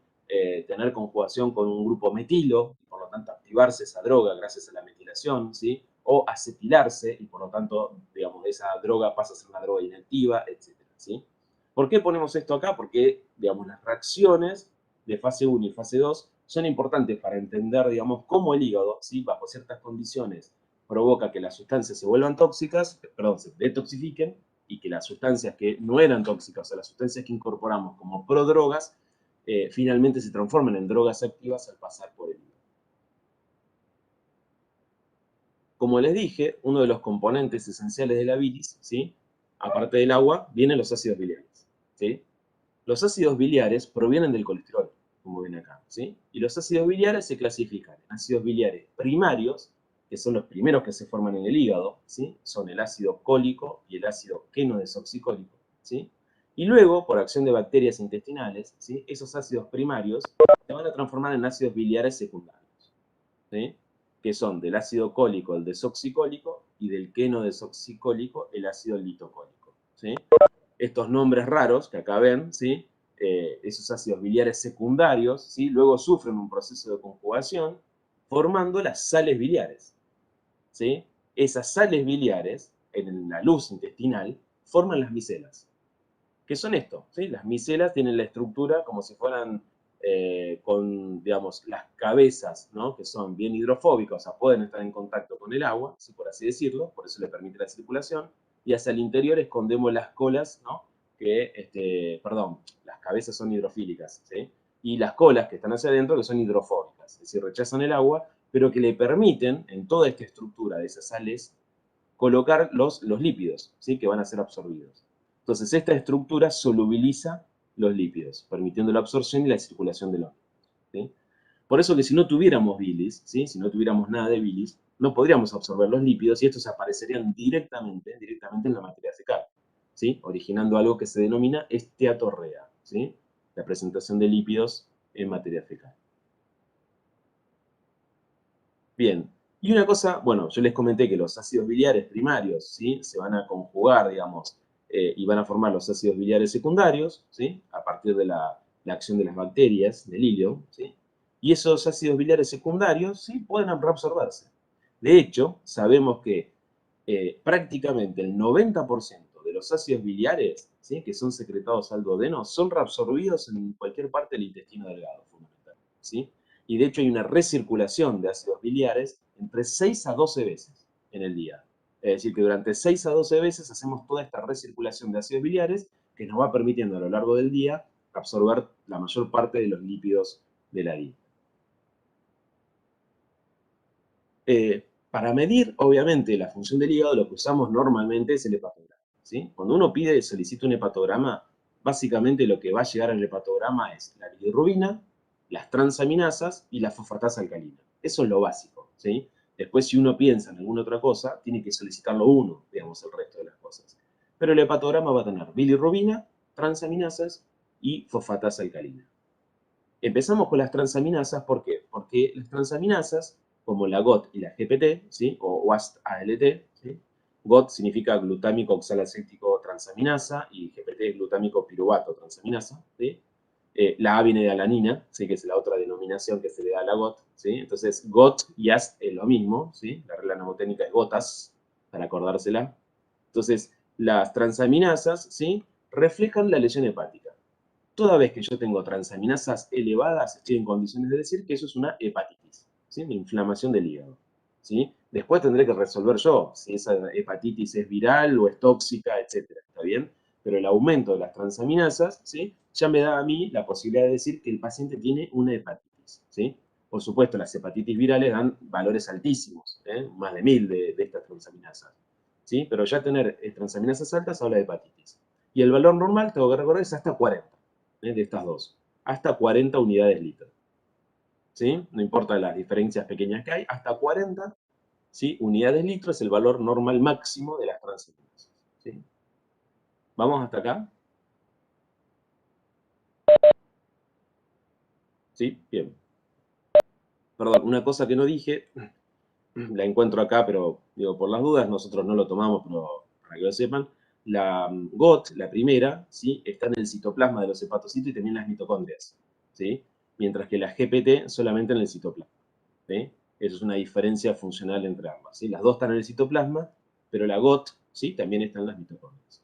tener conjugación con un grupo metilo, y por lo tanto activarse esa droga gracias a la metilación, ¿sí? o acetilarse, y por lo tanto, digamos, esa droga pasa a ser una droga inactiva, etcétera, ¿sí? ¿Por qué ponemos esto acá? Porque, digamos, las reacciones de fase 1 y fase 2 son importantes para entender, digamos, cómo el hígado, ¿sí? Bajo ciertas condiciones, provoca que las sustancias se vuelvan tóxicas, perdón, se detoxifiquen, y que las sustancias que no eran tóxicas, o sea, las sustancias que incorporamos como prodrogas, finalmente se transforman en drogas activas al pasar por el hígado. Como les dije, uno de los componentes esenciales de la bilis, ¿sí? Aparte del agua, vienen los ácidos biliares, ¿sí? Los ácidos biliares provienen del colesterol, como ven acá, ¿sí? Y los ácidos biliares se clasifican en ácidos biliares primarios, que son los primeros que se forman en el hígado, ¿sí? Son el ácido cólico y el ácido quenodesoxicólico, ¿sí? Y luego, por acción de bacterias intestinales, ¿sí? Esos ácidos primarios se van a transformar en ácidos biliares secundarios, ¿sí? Que son del ácido cólico el desoxicólico y del quenodesoxicólico el ácido litocólico, ¿sí? Estos nombres raros que acá ven, ¿sí? Esos ácidos biliares secundarios, ¿sí? Luego sufren un proceso de conjugación formando las sales biliares, ¿sí? Esas sales biliares, en la luz intestinal, forman las micelas. ¿Qué son esto? ¿Sí? Las micelas tienen la estructura como si fueran con, digamos, las cabezas, ¿no? Que son bien hidrofóbicas, o sea, pueden estar en contacto con el agua, ¿sí? Por así decirlo, por eso le permite la circulación, y hacia el interior escondemos las colas, ¿no? Perdón, las cabezas son hidrofílicas, ¿sí? Y las colas que están hacia adentro que son hidrofóbicas, es decir, rechazan el agua, pero que le permiten, en toda esta estructura de esas sales, colocar los lípidos, ¿sí? Que van a ser absorbidos. Entonces, esta estructura solubiliza los lípidos, permitiendo la absorción y la circulación de los lípidos, ¿sí? Por eso que si no tuviéramos bilis, ¿sí? Si no tuviéramos nada de bilis, no podríamos absorber los lípidos y estos aparecerían directamente en la materia fecal, ¿sí? Originando algo que se denomina esteatorrea, ¿sí? La presentación de lípidos en materia fecal. Bien, y una cosa, bueno, yo les comenté que los ácidos biliares primarios, ¿sí? Se van a conjugar, digamos, y van a formar los ácidos biliares secundarios, ¿sí? A partir de la acción de las bacterias del hilo, ¿sí? Y esos ácidos biliares secundarios, ¿sí? Pueden reabsorberse. De hecho, sabemos que prácticamente el 90% de los ácidos biliares, ¿sí? Que son secretados al duodeno, son reabsorbidos en cualquier parte del intestino delgado, fundamentalmente, ¿sí? Y de hecho hay una recirculación de ácidos biliares entre 6 a 12 veces en el día. Es decir, que durante 6 a 12 veces hacemos toda esta recirculación de ácidos biliares que nos va permitiendo a lo largo del día absorber la mayor parte de los lípidos de la dieta. Para medir, obviamente, la función del hígado, lo que usamos normalmente es el hepatograma, ¿sí? Cuando uno solicita un hepatograma, básicamente lo que va a llegar al hepatograma es la bilirrubina, las transaminasas y la fosfatasa alcalina. Eso es lo básico, ¿sí? Después, si uno piensa en alguna otra cosa, tiene que solicitarlo uno, digamos, el resto de las cosas. Pero el hepatograma va a tener bilirrubina, transaminasas y fosfatasa alcalina. Empezamos con las transaminasas, ¿por qué? Porque las transaminasas, como la GOT y la GPT, ¿sí? O WAST-ALT, ¿sí? GOT significa glutámico oxalacético transaminasa y GPT es glutámico piruvato transaminasa, ¿sí? La A viene de alanina, ¿sí? Que es la otra denominación que se le da a la GOT, ¿sí? Entonces, GOT y AST es lo mismo, ¿sí? La regla mnemotécnica es GOTAS, para acordársela. Entonces, las transaminasas, ¿sí? Reflejan la lesión hepática. Toda vez que yo tengo transaminasas elevadas, estoy en condiciones de decir que eso es una hepatitis, ¿sí? Una inflamación del hígado, ¿sí? Después tendré que resolver yo si esa hepatitis es viral o es tóxica, etcétera, ¿está bien? Pero el aumento de las transaminasas, ¿sí? Ya me da a mí la posibilidad de decir que el paciente tiene una hepatitis, ¿sí? Por supuesto, las hepatitis virales dan valores altísimos, más de 1000 de estas transaminasas, ¿sí? Pero ya tener transaminasas altas habla de hepatitis. Y el valor normal, tengo que recordar, es hasta 40. De estas dos, hasta 40 unidades litro, ¿sí? No importa las diferencias pequeñas que hay, hasta 40, ¿sí? Unidades litro es el valor normal máximo de las transaminasas, ¿sí? ¿Vamos hasta acá? ¿Sí? Bien. Perdón, una cosa que no dije, la encuentro acá, pero digo, por las dudas, nosotros no lo tomamos, pero para que lo sepan, la GOT, la primera, ¿sí? Está en el citoplasma de los hepatocitos y también en las mitocondrias, ¿sí? Mientras que la GPT solamente en el citoplasma, ¿sí? Eso es una diferencia funcional entre ambas, ¿sí? Las dos están en el citoplasma, pero la GOT, ¿sí? También está en las mitocondrias.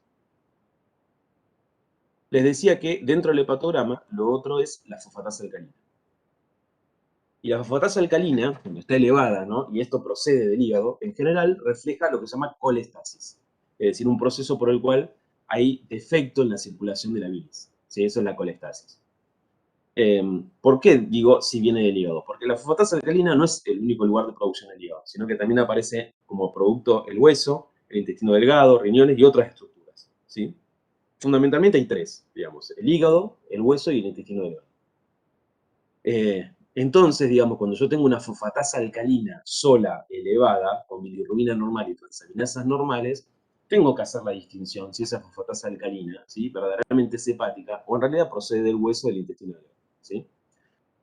Les decía que dentro del hepatograma, lo otro es la fosfatasa alcalina. Y la fosfatasa alcalina, cuando está elevada, ¿no? Y esto procede del hígado, en general refleja lo que se llama colestasis, es decir, un proceso por el cual hay defecto en la circulación de la bilis, ¿sí? Eso es la colestasis. ¿Por qué digo si viene del hígado? Porque la fosfatasa alcalina no es el único lugar de producción del hígado, sino que también aparece como producto el hueso, el intestino delgado, riñones y otras estructuras, ¿sí? Fundamentalmente hay tres, digamos, el hígado, el hueso y el intestino delgado. Entonces, digamos, cuando yo tengo una fosfatasa alcalina sola, elevada, con bilirrubina normal y transaminasas normales, tengo que hacer la distinción si esa fosfatasa alcalina, ¿sí? Verdaderamente es hepática o en realidad procede del hueso del intestino delgado, ¿sí?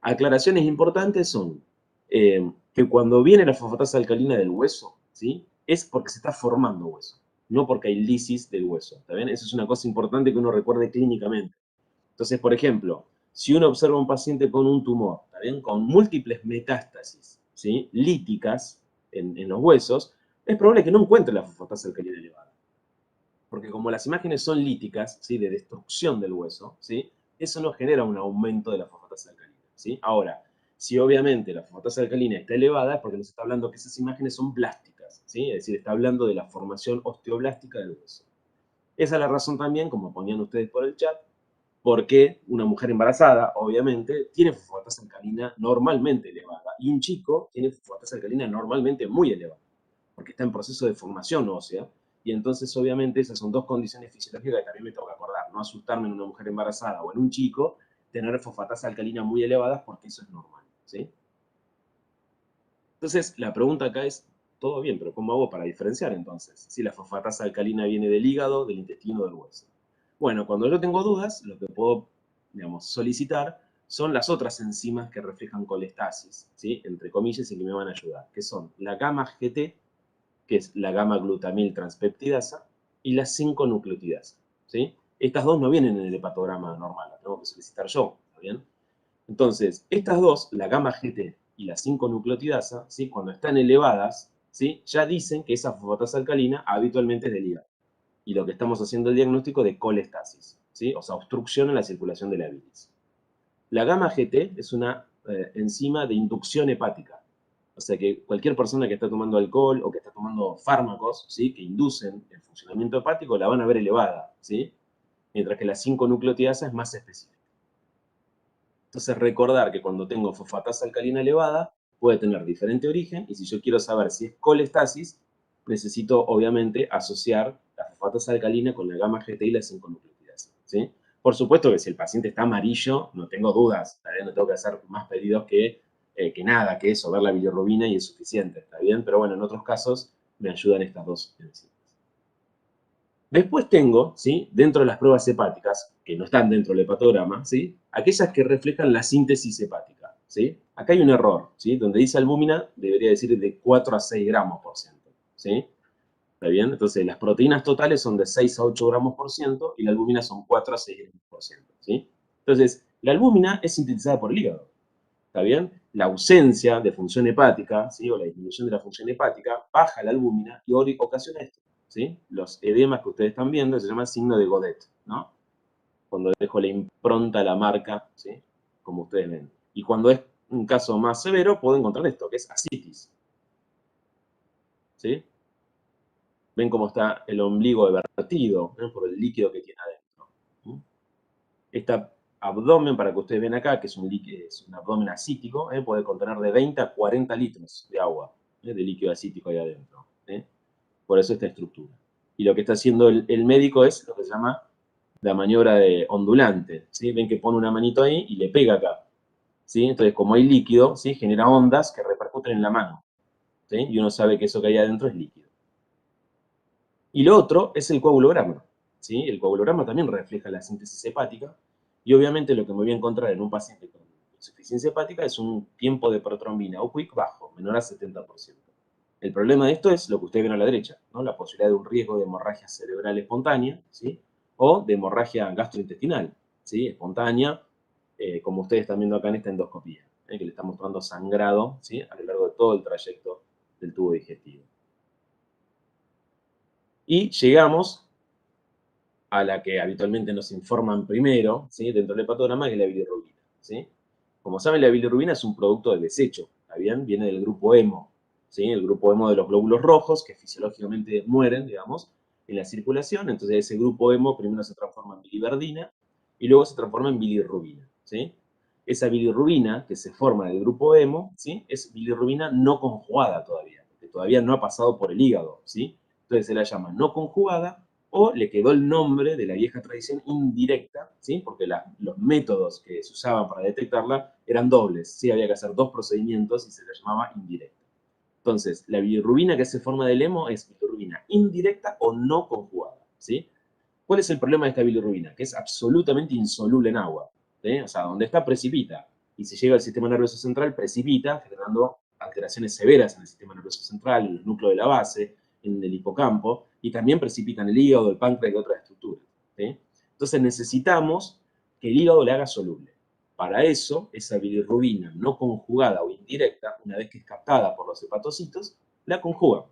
Aclaraciones importantes son que cuando viene la fosfatasa alcalina del hueso, ¿sí? Es porque se está formando hueso, no porque hay lisis del hueso, ¿está bien? Eso es una cosa importante que uno recuerde clínicamente. Entonces, por ejemplo, si uno observa a un paciente con un tumor, ¿está bien? Con múltiples metástasis, ¿sí? Líticas en los huesos, es probable que no encuentre la fosfatasa alcalina elevada. Porque como las imágenes son líticas, ¿sí? De destrucción del hueso, ¿sí? Eso no genera un aumento de la fosfatasa alcalina, ¿sí? Ahora, si obviamente la fosfatasa alcalina está elevada, es porque nos está hablando que esas imágenes son blásticas, ¿sí? Es decir, está hablando de la formación osteoblástica del hueso. Esa es la razón también, como ponían ustedes por el chat, porque una mujer embarazada, obviamente, tiene fosfatasa alcalina normalmente elevada y un chico tiene fosfatasa alcalina normalmente muy elevada, porque está en proceso de formación ósea, y entonces obviamente esas son dos condiciones fisiológicas que también me tengo que acordar, no asustarme en una mujer embarazada o en un chico, tener fosfatasa alcalina muy elevadas porque eso es normal, ¿sí? Entonces, la pregunta acá es, todo bien, pero ¿cómo hago para diferenciar entonces? Si la fosfatasa alcalina viene del hígado, del intestino o del hueso. Bueno, cuando yo tengo dudas, lo que puedo, digamos, solicitar son las otras enzimas que reflejan colestasis, ¿sí? Entre comillas, y que me van a ayudar, que son la gamma GT, que es la gamma glutamil transpeptidasa, y la 5-nucleotidasa, ¿sí? Estas dos no vienen en el hepatograma normal, las tengo que solicitar yo, ¿está bien? Entonces, estas dos, la gamma GT y la 5-nucleotidasa, ¿sí? Cuando están elevadas, ¿sí? Ya dicen que esa fosfatasa alcalina habitualmente es del hígado. Y lo que estamos haciendo el diagnóstico de colestasis, ¿sí? O sea, obstrucción en la circulación de la bilis. La gamma GT es una enzima de inducción hepática. O sea que cualquier persona que está tomando alcohol o que está tomando fármacos, ¿sí? Que inducen el funcionamiento hepático la van a ver elevada, ¿sí? Mientras que la 5-nucleotidasa es más específica. Entonces, recordar que cuando tengo fosfatasa alcalina elevada, puede tener diferente origen, y si yo quiero saber si es colestasis, necesito, obviamente, asociar la fosfatasa alcalina con la gamma GT y la 5-nucleotidasa, ¿sí? Por supuesto que si el paciente está amarillo, no tengo dudas, ¿está bien? No tengo que hacer más pedidos que nada, que eso, ver la bilirrubina y es suficiente, ¿está bien? Pero bueno, en otros casos me ayudan estas dos enzimas. Después tengo, ¿sí? Dentro de las pruebas hepáticas, que no están dentro del hepatograma, ¿sí? Aquellas que reflejan la síntesis hepática, ¿sí? Acá hay un error, ¿sí? Donde dice albúmina, debería decir de 4 a 6 gramos por ciento, ¿sí? ¿Está bien? Entonces, las proteínas totales son de 6 a 8 gramos por ciento y la albúmina son 4 a 6 gramos por ciento, ¿sí? Entonces, la albúmina es sintetizada por el hígado, ¿está bien? La ausencia de función hepática, ¿sí? O la disminución de la función hepática baja la albúmina y ocasiona esto, ¿sí? Los edemas que ustedes están viendo se llama signo de Godet, ¿no? Cuando dejo la impronta, la marca, ¿sí? Como ustedes ven. Y cuando es un caso más severo, puedo encontrar esto, que es ascitis, ¿sí? Ven cómo está el ombligo vertido, ¿no? Por el líquido que tiene adentro. ¿Sí? Este abdomen, para que ustedes vean acá, que es un abdomen acítico, puede contener de 20 a 40 litros de agua, de líquido acítico ahí adentro. Por eso esta estructura. Y lo que está haciendo el médico es lo que se llama la maniobra de ondulante. ¿Sí? Ven que pone una manito ahí y le pega acá. ¿Sí? Entonces, como hay líquido, ¿sí? Genera ondas que repercuten en la mano. ¿Sí? Y uno sabe que eso que hay adentro es líquido. Y lo otro es el coagulograma. ¿Sí? El coagulograma también refleja la síntesis hepática. Y obviamente lo que me voy a encontrar en un paciente con insuficiencia hepática es un tiempo de protrombina o quick bajo, menor a 70%. El problema de esto es lo que ustedes ven a la derecha, ¿no? La posibilidad de un riesgo de hemorragia cerebral espontánea, ¿sí? O de hemorragia gastrointestinal, ¿sí? Espontánea, como ustedes están viendo acá en esta endoscopía. que le está mostrando sangrado, ¿sí? A lo largo de todo el trayecto del tubo digestivo. Y llegamos a la que habitualmente nos informan primero, ¿sí? Dentro del hepatograma, que es la bilirrubina, ¿sí? Como saben, la bilirrubina es un producto del desecho, ¿está bien? Viene del grupo hemo, ¿sí? El grupo hemo de los glóbulos rojos, que fisiológicamente mueren, digamos, en la circulación. Entonces ese grupo hemo primero se transforma en biliverdina y luego se transforma en bilirrubina, ¿sí? Esa bilirrubina que se forma del grupo hemo, ¿sí? Es bilirrubina no conjugada todavía, que todavía no ha pasado por el hígado, ¿sí? Entonces se la llama no conjugada o le quedó el nombre de la vieja tradición indirecta, ¿sí? Porque los métodos que se usaban para detectarla eran dobles, ¿sí? Había que hacer dos procedimientos y se la llamaba indirecta. Entonces, la bilirrubina que se forma del hemo es bilirrubina indirecta o no conjugada, ¿sí? ¿Cuál es el problema de esta bilirrubina? Que es absolutamente insoluble en agua, ¿sí? O sea, donde está precipita, y si llega al sistema nervioso central, precipita, generando alteraciones severas en el sistema nervioso central, en el núcleo de la base, en el hipocampo, y también precipita en el hígado, el páncreas y otras estructuras, ¿sí? Entonces necesitamos que el hígado le haga soluble. Para eso, esa bilirrubina no conjugada o indirecta, una vez que es captada por los hepatocitos, la conjuga. O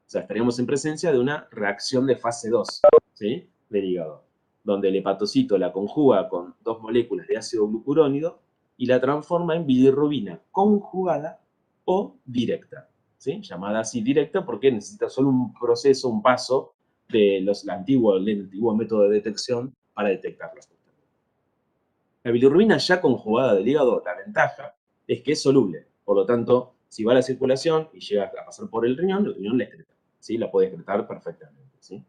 sea, estaríamos en presencia de una reacción de fase 2, ¿sí? Del hígado, donde el hepatocito la conjuga con dos moléculas de ácido glucurónido y la transforma en bilirrubina conjugada o directa, ¿sí? Llamada así directa porque necesita solo un proceso, un paso del antiguo método de detección para detectarla. La bilirrubina ya conjugada del hígado, la ventaja es que es soluble. Por lo tanto, si va a la circulación y llega a pasar por el riñón la excreta, ¿sí? La puede excretar perfectamente, ¿sí?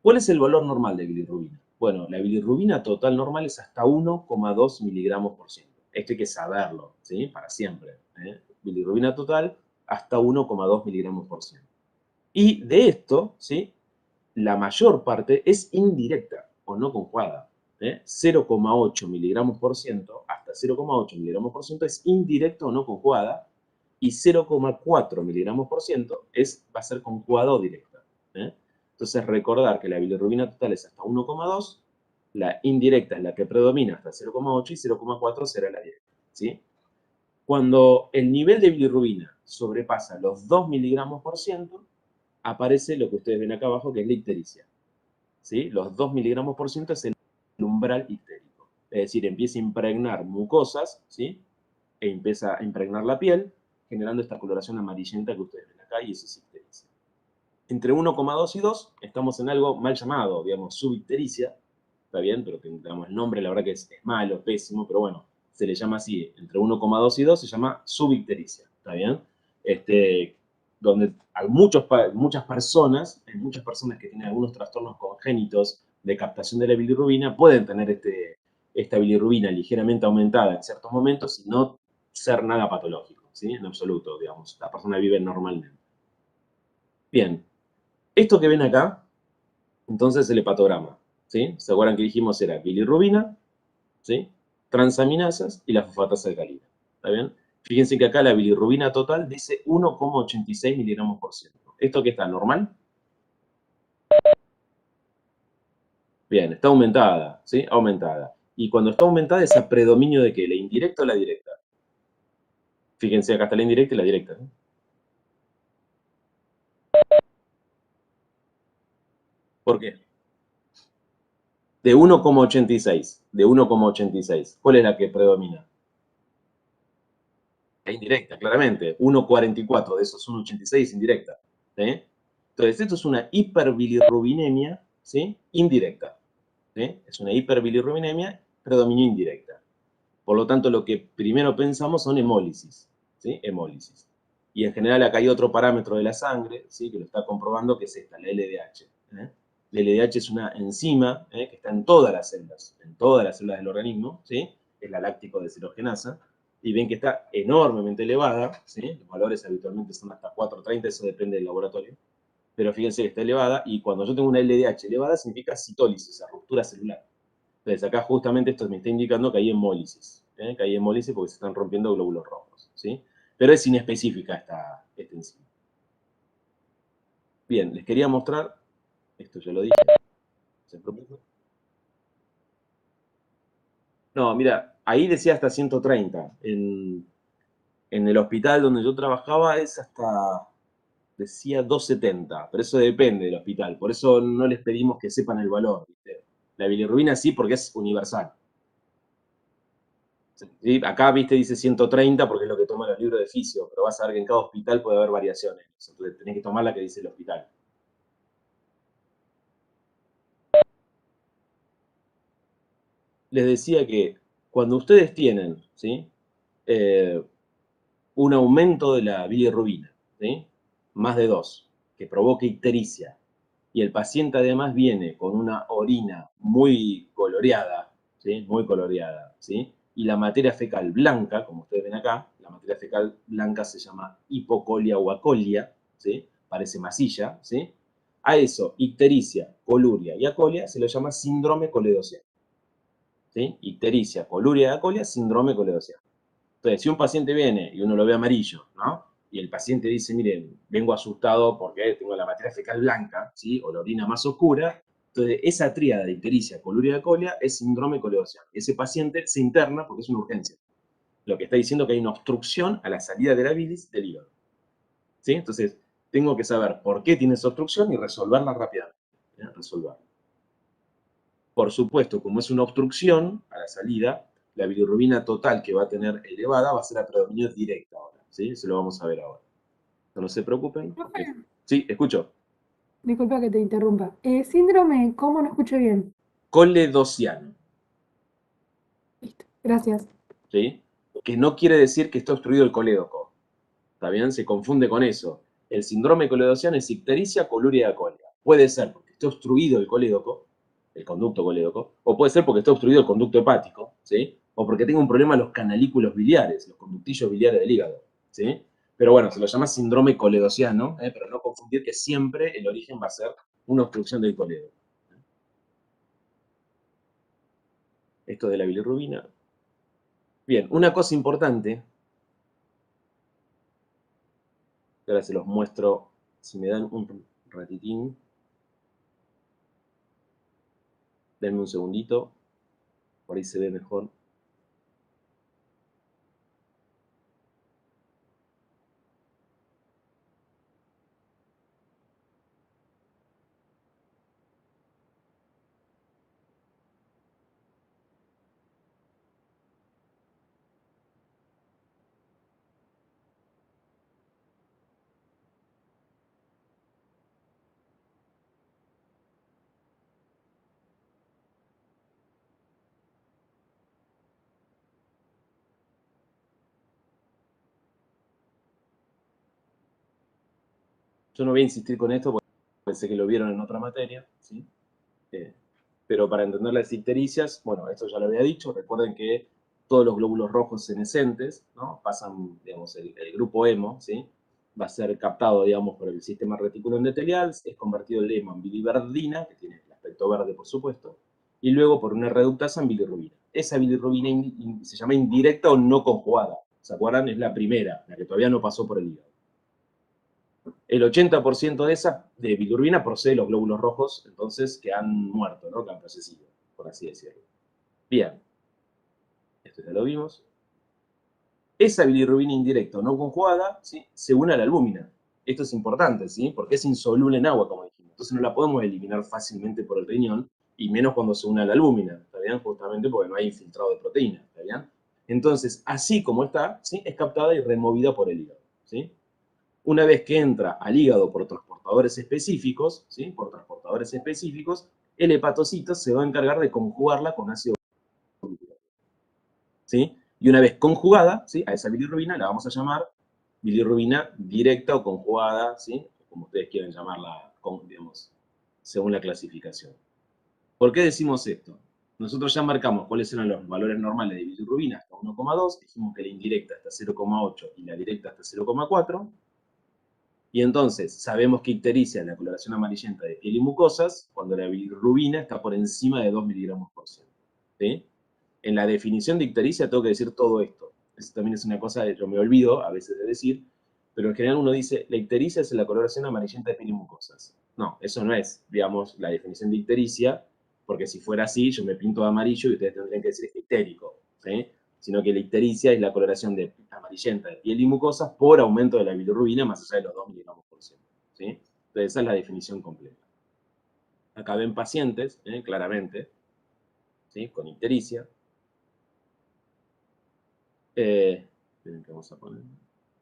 ¿Cuál es el valor normal de bilirrubina? Bueno, la bilirrubina total normal es hasta 1,2 miligramos por ciento. Esto hay que saberlo, ¿sí? Para siempre, ¿eh? Bilirrubina total hasta 1,2 miligramos por ciento. Y de esto, ¿sí? La mayor parte es indirecta o no conjugada. 0,8 miligramos por ciento hasta 0,8 miligramos por ciento es indirecta o no conjugada y 0,4 miligramos por ciento va a ser conjugada o directa. Entonces recordar que la bilirrubina total es hasta 1,2, la indirecta es la que predomina hasta 0,8 y 0,4 será la directa, ¿sí? Cuando el nivel de bilirrubina sobrepasa los 2 miligramos por ciento, aparece lo que ustedes ven acá abajo, que es la ictericia, ¿sí? Los 2 miligramos por ciento es el umbral ictérico. Es decir, empieza a impregnar mucosas, ¿sí? E empieza a impregnar la piel, generando esta coloración amarillenta que ustedes ven acá, y eso es ictericia. Entre 1,2 y 2 estamos en algo mal llamado, digamos, subictericia, está bien, pero digamos, el nombre la verdad que es malo, pésimo, pero bueno, se le llama así. Entre 1,2 y 2 se llama subictericia, ¿está bien? Donde hay muchas personas que tienen algunos trastornos congénitos de captación de la bilirrubina pueden tener esta bilirrubina ligeramente aumentada en ciertos momentos y no ser nada patológico, ¿sí? En absoluto, digamos, la persona vive normalmente. Bien, esto que ven acá, entonces el hepatograma, ¿sí? ¿Se acuerdan que dijimos era bilirrubina, ¿sí? Transaminasas y la fosfatasa alcalina, ¿está bien? Fíjense que acá la bilirrubina total dice 1,86 miligramos por ciento. ¿Esto qué está? ¿Normal? Bien, está aumentada, ¿sí? Aumentada. Y cuando está aumentada es a predominio de qué, ¿la indirecta o la directa? Fíjense, acá está la indirecta y la directa, ¿no? ¿Por qué? De 1,86. De 1,86. ¿Cuál es la que predomina? La indirecta, claramente. 1,44 de esos 1,86 indirecta. ¿Sí? Entonces, esto es una hiperbilirrubinemia, ¿sí? Indirecta. ¿Sí? Es una hiperbilirrubinemia, predominio indirecta. Por lo tanto, lo que primero pensamos son hemólisis, ¿sí? Hemólisis. Y en general acá hay otro parámetro de la sangre, ¿sí? Que lo está comprobando, que es esta, la LDH. La LDH es una enzima que está en todas las células del organismo, ¿sí? Es la láctico deshidrogenasa, y ven que está enormemente elevada, ¿sí? Los valores habitualmente son hasta 430, eso depende del laboratorio, pero fíjense que está elevada, y cuando yo tengo una LDH elevada significa citólisis, o sea, ruptura celular. Entonces acá justamente esto me está indicando que hay hemólisis, que hay hemólisis porque se están rompiendo glóbulos rojos, ¿sí? Pero es inespecífica esta enzima. Bien, les quería mostrar, esto ya lo dije, ¿se preocupa? No, mira, ahí decía hasta 130. En el hospital donde yo trabajaba es hasta, decía 270, pero eso depende del hospital. Por eso no les pedimos que sepan el valor, ¿viste? La bilirrubina sí, porque es universal. ¿Sí? Acá, viste, dice 130 porque es lo que toma los libros de fisio, pero vas a ver que en cada hospital puede haber variaciones. Entonces tenés que tomar la que dice el hospital. Les decía que cuando ustedes tienen, ¿sí? Eh, un aumento de la bilirrubina, ¿sí? Más de 2, que provoca ictericia, y el paciente además viene con una orina muy coloreada, ¿sí? Muy coloreada, ¿sí? Y la materia fecal blanca, como ustedes ven acá, la materia fecal blanca se llama hipocolia o acolia, ¿sí? Parece masilla, ¿sí? A eso, ictericia, coluria y acolia se lo llama síndrome coledociano, ¿sí? Ictericia, coluria y acolia, síndrome coledociano. Entonces, si un paciente viene y uno lo ve amarillo, ¿no? Y el paciente dice, miren, vengo asustado porque tengo la materia fecal blanca, ¿sí? O la orina más oscura. Entonces, esa tríada de ictericia, coluria y acolia es síndrome coledociano. Ese paciente se interna porque es una urgencia. Lo que está diciendo que hay una obstrucción a la salida de la bilis del hígado. ¿Sí? Entonces, tengo que saber por qué tiene esa obstrucción y resolverla rápidamente. Resolverla. Por supuesto, como es una obstrucción a la salida, la bilirrubina total que va a tener elevada va a ser a predominio directa ahora, ¿sí? Eso lo vamos a ver ahora. No se preocupen. Profe, Sí, escucho. disculpa que te interrumpa. Síndrome, ¿cómo no escuché bien? Coledociano, Listo, gracias. ¿sí? Que no quiere decir que está obstruido el colédoco. ¿Está bien? Se confunde con eso. El síndrome coledociano es ictericia, coluria y acolia. Puede ser porque esté obstruido el colédoco, el conducto colédoco, o puede ser porque esté obstruido el conducto hepático, ¿sí? O porque tenga un problema en los canalículos biliares, los conductillos biliares del hígado, ¿sí? Pero bueno, se lo llama síndrome coledociano, pero no confundir que siempre el origen va a ser una obstrucción del colédoco. Esto de la bilirrubina. Bien, una cosa importante, que ahora se los muestro, si me dan un ratitín, denme un segundito, por ahí se ve mejor. Yo no voy a insistir con esto porque pensé que lo vieron en otra materia, ¿sí? Eh, pero para entender las ictericias, bueno, esto ya lo había dicho, recuerden que todos los glóbulos rojos senescentes, ¿no? Pasan, digamos, el grupo hemo, ¿sí? Va a ser captado, digamos, por el sistema reticulo endotelial, es convertido el hemo en biliverdina, que tiene el aspecto verde, por supuesto, y luego por una reductasa en bilirrubina. Esa bilirrubina se llama indirecta o no conjugada. ¿Se acuerdan? Es la primera, la que todavía no pasó por el hígado. El 80% de esa, de bilirrubina, procede de los glóbulos rojos, entonces, que han muerto, ¿no? Que han fallecido, por así decirlo. Bien, esto ya lo vimos. Esa bilirrubina indirecta o no conjugada, ¿sí? Se une a la albúmina. Esto es importante, ¿sí? Porque es insoluble en agua, como dijimos. Entonces no la podemos eliminar fácilmente por el riñón, y menos cuando se une a la albúmina, ¿está bien? Justamente porque no hay infiltrado de proteína, ¿está bien? Entonces, así como está, ¿sí? Es captada y removida por el hígado, ¿sí? Una vez que entra al hígado por transportadores específicos, ¿sí? Por transportadores específicos, el hepatocito se va a encargar de conjugarla con ácido úrico, ¿sí? Y una vez conjugada, ¿sí? A esa bilirrubina la vamos a llamar bilirrubina directa o conjugada, ¿sí? Como ustedes quieran llamarla, digamos, según la clasificación. ¿Por qué decimos esto? Nosotros ya marcamos cuáles eran los valores normales de bilirrubina hasta 1,2, dijimos que la indirecta hasta 0,8 y la directa hasta 0,4, y entonces sabemos que ictericia la coloración amarillenta de piel y mucosas cuando la bilirrubina está por encima de 2 miligramos por ciento. ¿Sí? En la definición de ictericia tengo que decir todo esto. Eso también es una cosa que yo me olvido a veces de decir, pero en general uno dice, la ictericia es la coloración amarillenta de piel y mucosas. No, eso no es, digamos, la definición de ictericia, porque si fuera así, yo me pinto de amarillo y ustedes tendrían que decir que es ictérico. ¿Sí? sino que la ictericia es la coloración de amarillenta de piel y mucosas por aumento de la bilirrubina más allá de los 2 miligramos por ciento. ¿Sí? Entonces esa es la definición completa. Acá ven pacientes, claramente, ¿sí? Con ictericia. Miren que vamos a poner.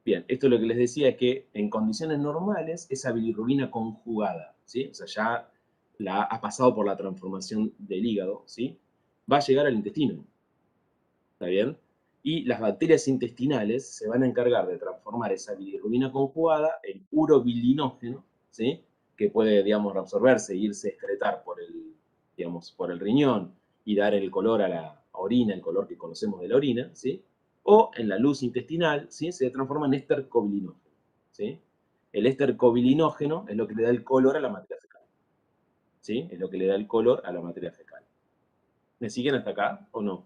Bien, esto lo que les decía es que en condiciones normales esa bilirrubina conjugada, ¿sí? O sea, ya ha pasado por la transformación del hígado, ¿sí? Va a llegar al intestino. ¿Está bien? Y las bacterias intestinales se van a encargar de transformar esa bilirrubina conjugada en urobilinógeno, ¿sí? Que puede, digamos, reabsorberse e irse a excretar por el, digamos, por el riñón y dar el color a la orina, el color que conocemos de la orina, ¿sí? O en la luz intestinal, ¿sí? Se transforma en éster cobilinógeno, ¿sí? El éster cobilinógeno es lo que le da el color a la materia fecal, ¿sí? Es lo que le da el color a la materia fecal. ¿Me siguen hasta acá o no?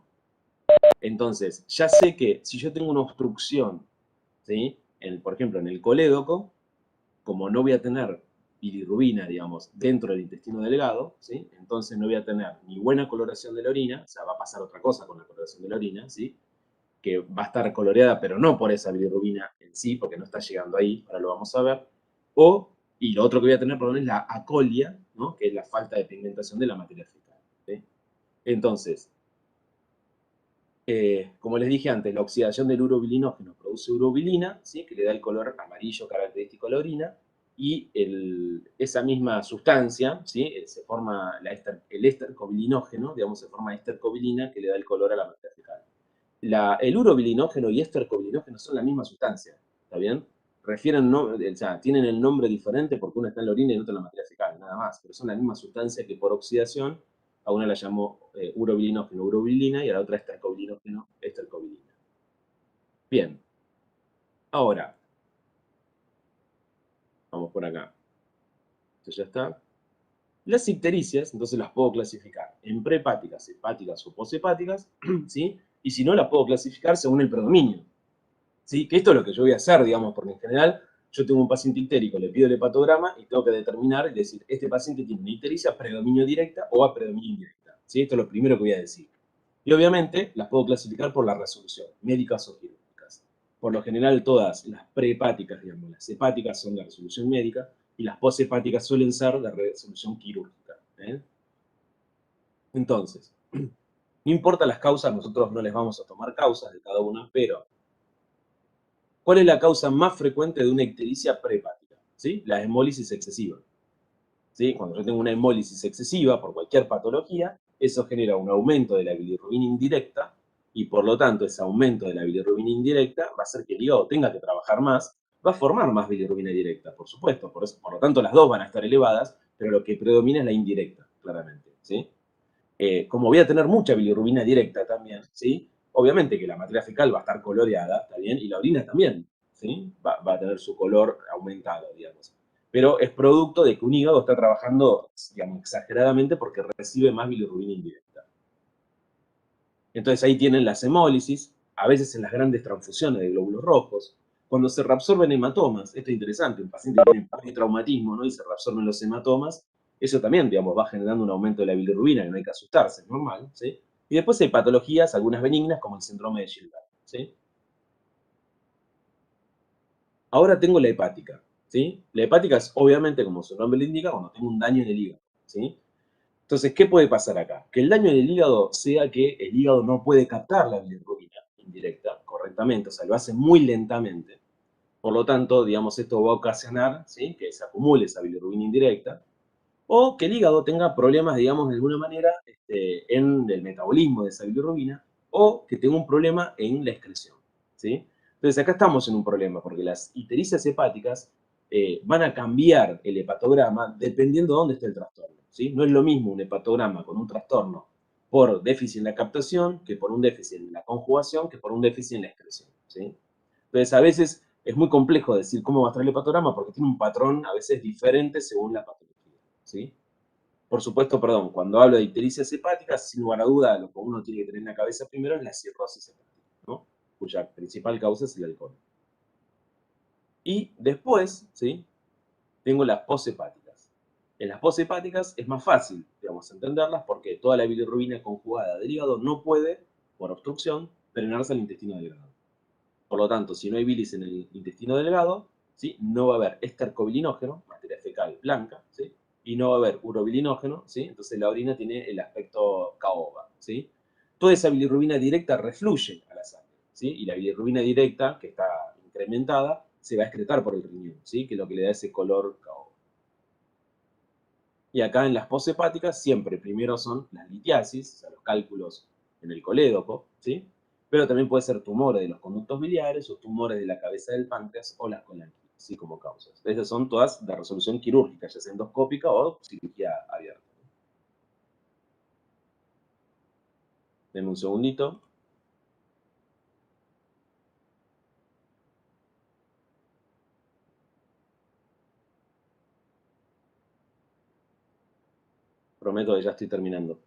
Entonces, ya sé que si yo tengo una obstrucción, ¿sí? Por ejemplo, en el colédoco, como no voy a tener bilirrubina, digamos, dentro del intestino delgado, ¿sí? Entonces no voy a tener ni buena coloración de la orina, o sea, va a pasar otra cosa con la coloración de la orina, ¿sí? Que va a estar coloreada, pero no por esa bilirrubina en sí, porque no está llegando ahí, ahora lo vamos a ver. Y lo otro que voy a tener, perdón, es la acolia, ¿no? Que es la falta de pigmentación de la materia fecal, ¿sí? Entonces, como les dije antes, la oxidación del urobilinógeno produce urobilina, ¿sí? Que le da el color amarillo característico a la orina, y esa misma sustancia, ¿sí? Se forma el estercobilinógeno, digamos, se forma estercobilina que le da el color a la materia fecal. El urobilinógeno y estercobilinógeno son la misma sustancia, ¿está bien? O sea, tienen el nombre diferente porque una está en la orina y otra en la materia fecal, nada más, pero son la misma sustancia que por oxidación a una la llamo urobilinógeno, urobilina, y a la otra estercobilinógeno, estercobilina. Bien, ahora, vamos por acá. Esto ya está. Las ictericias, entonces las puedo clasificar en prehepáticas, hepáticas o poshepáticas, ¿sí? Y si no, las puedo clasificar según el predominio, ¿sí? Que esto es lo que yo voy a hacer, digamos, porque en general yo tengo un paciente ictérico, le pido el hepatograma y tengo que determinar y decir, este paciente tiene una ictericia a predominio directa o a predominio indirecta, ¿sí? Esto es lo primero que voy a decir. Y obviamente las puedo clasificar por la resolución, médicas o quirúrgicas. Por lo general todas las prehepáticas, digamos, las hepáticas son de resolución médica y las poshepáticas suelen ser de resolución quirúrgica. Entonces, no importa las causas, nosotros no les vamos a tomar causas de cada una, pero ¿cuál es la causa más frecuente de una ictericia prehepática? ¿Sí? La hemólisis excesiva. ¿Sí? Cuando yo tengo una hemólisis excesiva por cualquier patología, eso genera un aumento de la bilirrubina indirecta y por lo tanto ese aumento de la bilirrubina indirecta va a hacer que el hígado tenga que trabajar más, va a formar más bilirrubina directa, por supuesto, por lo tanto las dos van a estar elevadas, pero lo que predomina es la indirecta, claramente. ¿Sí? Como voy a tener mucha bilirrubina directa también, ¿sí? Obviamente que la materia fecal va a estar coloreada, ¿está bien? Y la orina también, ¿sí? Va a tener su color aumentado, digamos. Pero es producto de que un hígado está trabajando, digamos, exageradamente porque recibe más bilirrubina indirecta. Entonces ahí tienen las hemólisis, a veces en las grandes transfusiones de glóbulos rojos, cuando se reabsorben hematomas, esto es interesante, un paciente tiene politraumatismo, ¿no? Y se reabsorben los hematomas, eso también, digamos, va generando un aumento de la bilirrubina, que no hay que asustarse, es normal, ¿sí? Y después hay patologías, algunas benignas, como el síndrome de Gilbert, ¿sí? Ahora tengo la hepática, ¿sí? La hepática es, obviamente, como su nombre le indica, cuando tengo un daño en el hígado, ¿sí? Entonces, ¿qué puede pasar acá? Que el daño en el hígado sea que el hígado no puede captar la bilirrubina indirecta correctamente, o sea, lo hace muy lentamente. Por lo tanto, digamos, esto va a ocasionar, ¿sí? Que se acumule esa bilirrubina indirecta, o que el hígado tenga problemas, digamos, de alguna manera en el metabolismo de esa bilirrubina, o que tenga un problema en la excreción, ¿sí? Entonces acá estamos en un problema, porque las ictericias hepáticas van a cambiar el hepatograma dependiendo de dónde esté el trastorno, ¿sí? No es lo mismo un hepatograma con un trastorno por déficit en la captación, que por un déficit en la conjugación, que por un déficit en la excreción, ¿sí? Entonces a veces es muy complejo decir cómo va a estar el hepatograma porque tiene un patrón a veces diferente según la patología, ¿sí? Por supuesto, perdón, cuando hablo de ictericias hepáticas, sin lugar a duda, lo que uno tiene que tener en la cabeza primero es la cirrosis hepática, ¿no? Cuya principal causa es el alcohol. Y después, ¿sí? Tengo las poshepáticas. En las poshepáticas es más fácil, digamos, entenderlas porque toda la bilirrubina conjugada del hígado no puede, por obstrucción, drenarse al intestino delgado. Por lo tanto, si no hay bilis en el intestino delgado, ¿sí? No va a haber estercobilinógeno, materia fecal blanca, ¿sí? Y no va a haber urobilinógeno, ¿sí? Entonces la orina tiene el aspecto caoba, ¿sí? Toda esa bilirrubina directa refluye a la sangre, ¿sí? Y la bilirrubina directa, que está incrementada, se va a excretar por el riñón, ¿sí? Que es lo que le da ese color caoba. Y acá en las poshepáticas siempre primero son las litiasis, o sea, los cálculos en el colédoco, ¿sí? Pero también puede ser tumores de los conductos biliares o tumores de la cabeza del páncreas o las colangitis, ¿sí? Como causas. Esas son todas de resolución quirúrgica, ya sea endoscópica o cirugía abierta. Denme un segundito. Prometo que ya estoy terminando.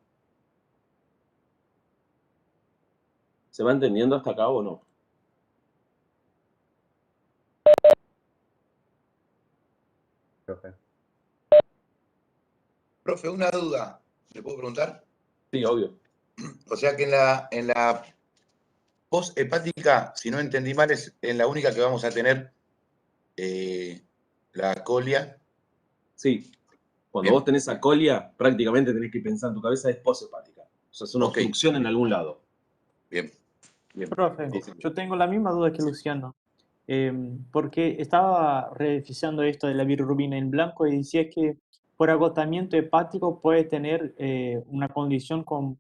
¿Se va entendiendo hasta acá o no? Profe. Profe, una duda, ¿le puedo preguntar? Sí, obvio. O sea que en la poshepática, si no entendí mal, es en la única que vamos a tener la colia. Sí. Cuando Bien. vos tenés acolia, prácticamente tenés que pensar en tu cabeza es poshepática. O sea, es una Ok. obstrucción en algún lado. Bien. Bien. Profe, Sí, sí. yo tengo la misma duda que Luciano, porque estaba revisando esto de la bilirrubina en blanco y decía que por agotamiento hepático puede tener una condición con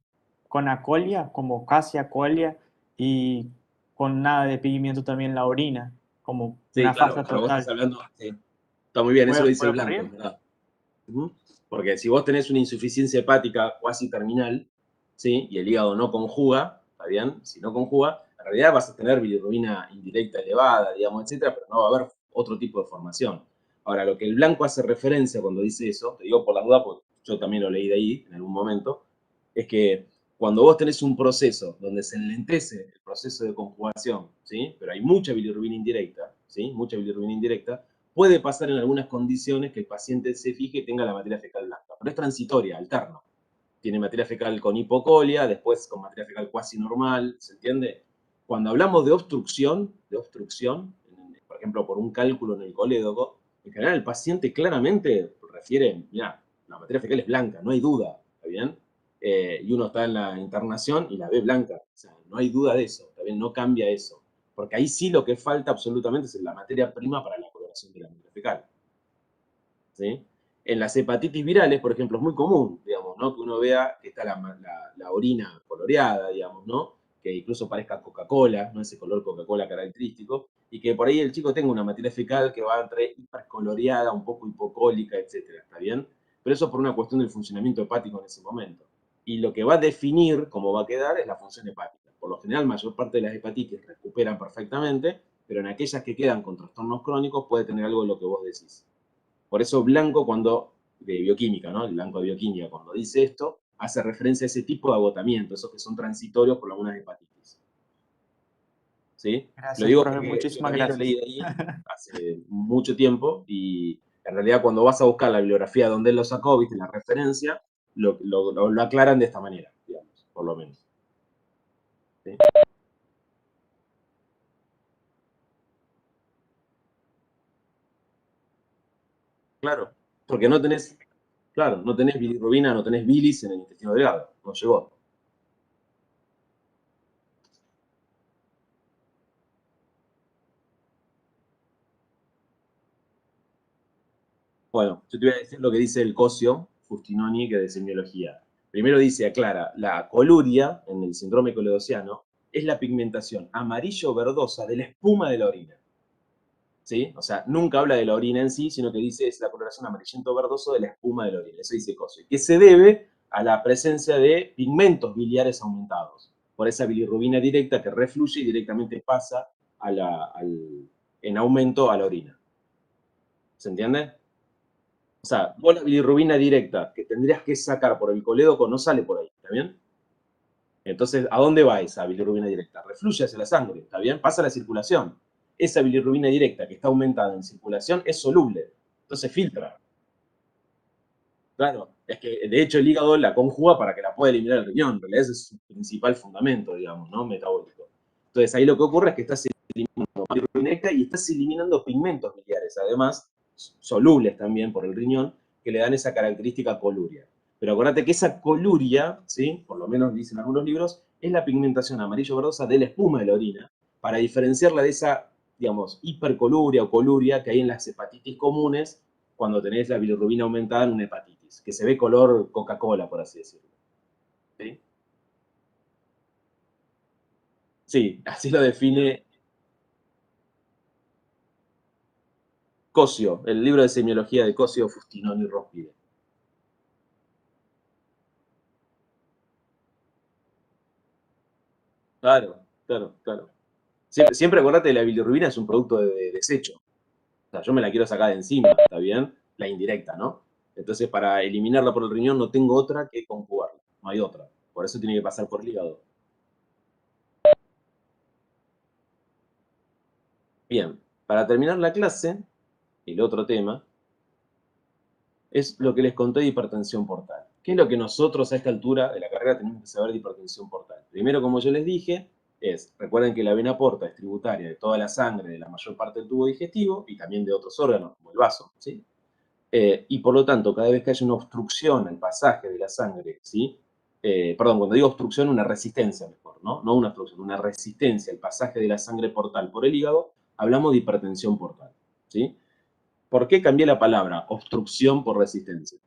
acolia, como casi acolia, y con nada de pigmento también en la orina, como Sí, una claro, falla pero vos estás total. hablando. Sí. Está muy bien, eso lo dice ¿Puede el blanco, ocurrir? ¿verdad? Porque si vos tenés una insuficiencia hepática cuasi terminal, ¿sí? Y el hígado no conjuga, ¿está bien? Si no conjuga, en realidad vas a tener bilirrubina indirecta elevada, digamos, etcétera, pero no va a haber otro tipo de formación. Ahora, lo que el blanco hace referencia cuando dice eso, te digo por las dudas, porque yo también lo leí de ahí en algún momento, es que cuando vos tenés un proceso donde se enlentece el proceso de conjugación, ¿sí? Pero hay mucha bilirrubina indirecta, ¿sí? Mucha bilirrubina indirecta, puede pasar en algunas condiciones que el paciente se fije y tenga la materia fecal blanca, pero es transitoria, alterno. Tiene materia fecal con hipocolia, después con materia fecal cuasi normal, ¿se entiende? Cuando hablamos de obstrucción, por ejemplo, por un cálculo en el colédoco, en general el paciente claramente refiere, mira, la materia fecal es blanca, no hay duda, ¿está bien? Y uno está en la internación y la ve blanca, o sea, no hay duda de eso, ¿está bien? No cambia eso, porque ahí sí lo que falta absolutamente es la materia prima para la coloración de la materia fecal, ¿sí? En las hepatitis virales, por ejemplo, es muy común, digamos, ¿no? Que uno vea que está la orina coloreada, digamos, ¿no? Que incluso parezca Coca-Cola, ¿no? Ese color Coca-Cola característico, y que por ahí el chico tenga una materia fecal que va entre hipercoloreada, un poco hipocólica, etcétera, ¿está bien? Pero eso por una cuestión del funcionamiento hepático en ese momento. Y lo que va a definir cómo va a quedar es la función hepática. Por lo general, mayor parte de las hepatitis recuperan perfectamente, pero en aquellas que quedan con trastornos crónicos puede tener algo de lo que vos decís. Por eso blanco de bioquímica, ¿no? El blanco de bioquímica, cuando dice esto, hace referencia a ese tipo de agotamiento, esos que son transitorios por algunas hepatitis. ¿Sí? Lo Gracias, digo profe, porque yo muchísimas también lo leí gracias. de ahí hace mucho tiempo y en realidad cuando vas a buscar la bibliografía donde él lo sacó, viste, la referencia, lo aclaran de esta manera, digamos, por lo menos. ¿Sí? Claro, porque no tenés, claro, no tenés bilirrubina, no tenés bilis en el intestino delgado, no llegó. Bueno, yo te voy a decir lo que dice el Cosio Fustinoni, que es de semiología. Primero dice, aclara, la coluria en el síndrome coledociano es la pigmentación amarillo-verdosa de la espuma de la orina. ¿Sí? O sea, nunca habla de la orina en sí, sino que dice es la coloración amarillento-verdoso de la espuma de la orina. Eso dice Cosio. Que se debe a la presencia de pigmentos biliares aumentados, por esa bilirrubina directa que refluye y directamente pasa en aumento a la orina. ¿Se entiende? O sea, vos la bilirrubina directa que tendrías que sacar por el colédoco no sale por ahí, ¿está bien? Entonces, ¿a dónde va esa bilirrubina directa? Refluye hacia la sangre, ¿está bien? Pasa a la circulación. Esa bilirrubina directa que está aumentada en circulación es soluble, entonces filtra. Claro, es que de hecho el hígado la conjuga para que la pueda eliminar el riñón, en realidad ese es su principal fundamento, digamos, ¿no? Metabólico. Entonces ahí lo que ocurre es que estás eliminando bilirrubina y estás eliminando pigmentos biliares, además solubles también por el riñón, que le dan esa característica coluria. Pero acuérdate que esa coluria, ¿sí? Por lo menos dicen algunos libros, es la pigmentación amarillo-verdosa de la espuma de la orina, para diferenciarla de esa, digamos, hipercoluria o coluria que hay en las hepatitis comunes cuando tenés la bilirrubina aumentada en una hepatitis, que se ve color Coca-Cola, por así decirlo. ¿Sí? Sí, así lo define Cosio, el libro de semiología de Cosio, Fustinoni y Rospide. Claro, claro, claro. Siempre acordate que la bilirrubina es un producto de desecho. O sea, yo me la quiero sacar de encima, ¿está bien? La indirecta, ¿no? Entonces, para eliminarla por el riñón no tengo otra que conjugarla. No hay otra. Por eso tiene que pasar por el hígado. Bien, para terminar la clase, el otro tema es lo que les conté de hipertensión portal. ¿Qué es lo que nosotros a esta altura de la carrera tenemos que saber de hipertensión portal? Primero, como yo les dije, recuerden que la vena porta es tributaria de toda la sangre, de la mayor parte del tubo digestivo y también de otros órganos, como el vaso, ¿sí? Y por lo tanto, cada vez que haya una obstrucción al pasaje de la sangre, ¿sí? Perdón, cuando digo obstrucción, una resistencia mejor, ¿no? No una obstrucción, una resistencia al pasaje de la sangre portal por el hígado, hablamos de hipertensión portal, ¿sí? ¿Por qué cambié la palabra obstrucción por resistencia?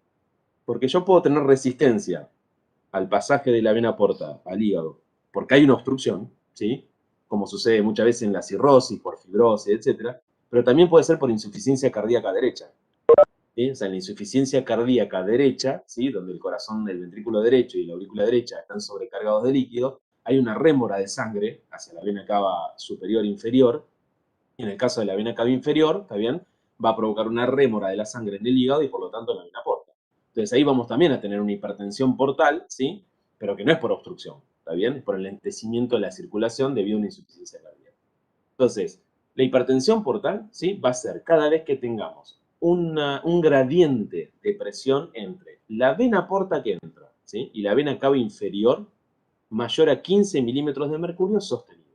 Porque yo puedo tener resistencia al pasaje de la vena porta al hígado, porque hay una obstrucción, ¿sí? Como sucede muchas veces en la cirrosis, por fibrosis, etcétera, pero también puede ser por insuficiencia cardíaca derecha. ¿Sí? O sea, en la insuficiencia cardíaca derecha, ¿sí? Donde el corazón del ventrículo derecho y la aurícula derecha están sobrecargados de líquido, hay una rémora de sangre hacia la vena cava superior e inferior, y en el caso de la vena cava inferior, ¿está bien? Va a provocar una rémora de la sangre en el hígado y por lo tanto en la vena porta. Entonces ahí vamos también a tener una hipertensión portal, ¿sí? Pero que no es por obstrucción, ¿está bien? Es por el lentecimiento de la circulación debido a una insuficiencia cardíaca. Entonces, la hipertensión portal, ¿sí? Va a ser cada vez que tengamos un gradiente de presión entre la vena porta que entra, ¿sí? Y la vena cava inferior mayor a 15 milímetros de mercurio sostenido.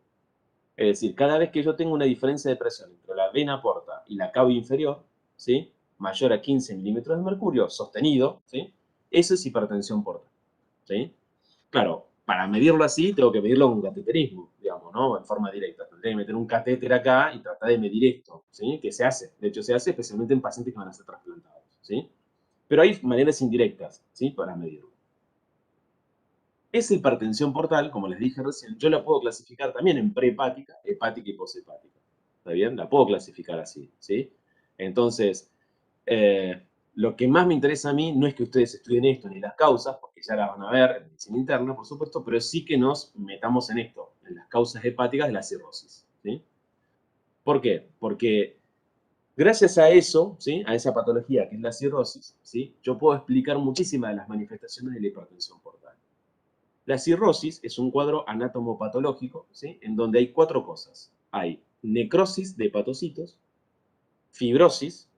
Es decir, cada vez que yo tengo una diferencia de presión entre la vena porta y la cava inferior, ¿sí? Mayor a 15 milímetros de mercurio sostenido, ¿sí? Eso es hipertensión portal, ¿sí? Claro, para medirlo así, tengo que medirlo con cateterismo, digamos, ¿no? En forma directa. Tendré que meter un catéter acá y tratar de medir esto, ¿sí? Que se hace. De hecho, se hace especialmente en pacientes que van a ser trasplantados, ¿sí? Pero hay maneras indirectas, ¿sí? Para medirlo. Esa hipertensión portal, como les dije recién, yo la puedo clasificar también en prehepática, hepática y poshepática. ¿Está bien? La puedo clasificar así, ¿sí? Entonces, lo que más me interesa a mí no es que ustedes estudien esto ni las causas, porque ya las van a ver en medicina interna, por supuesto, pero sí que nos metamos en esto, en las causas hepáticas de la cirrosis, ¿sí? ¿Por qué? Porque gracias a eso, ¿sí? A esa patología que es la cirrosis, ¿sí? Yo puedo explicar muchísimas de las manifestaciones de la hipertensión portal. La cirrosis es un cuadro anatomopatológico, ¿sí? En donde hay cuatro cosas. Hay necrosis de hepatocitos, fibrosis,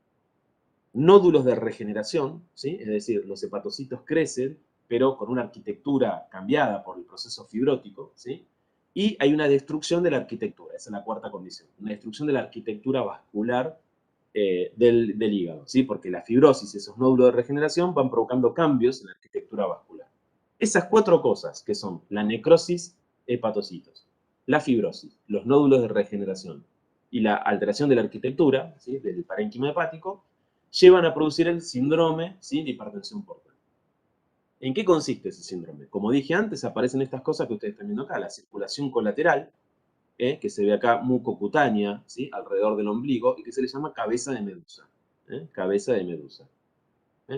nódulos de regeneración, ¿sí? Es decir, los hepatocitos crecen, pero con una arquitectura cambiada por el proceso fibrótico, ¿sí? Y hay una destrucción de la arquitectura, esa es la cuarta condición, una destrucción de la arquitectura vascular del hígado, ¿sí? Porque la fibrosis y esos nódulos de regeneración van provocando cambios en la arquitectura vascular. Esas cuatro cosas, que son la necrosis hepatocitos, la fibrosis, los nódulos de regeneración y la alteración de la arquitectura, ¿sí? Del parénquima hepático, llevan a producir el síndrome, ¿sí? De hipertensión portal. ¿En qué consiste ese síndrome? Como dije antes, aparecen estas cosas que ustedes están viendo acá, la circulación colateral, que se ve acá mucocutánea, ¿sí? Alrededor del ombligo, y que se le llama cabeza de medusa. Cabeza de medusa.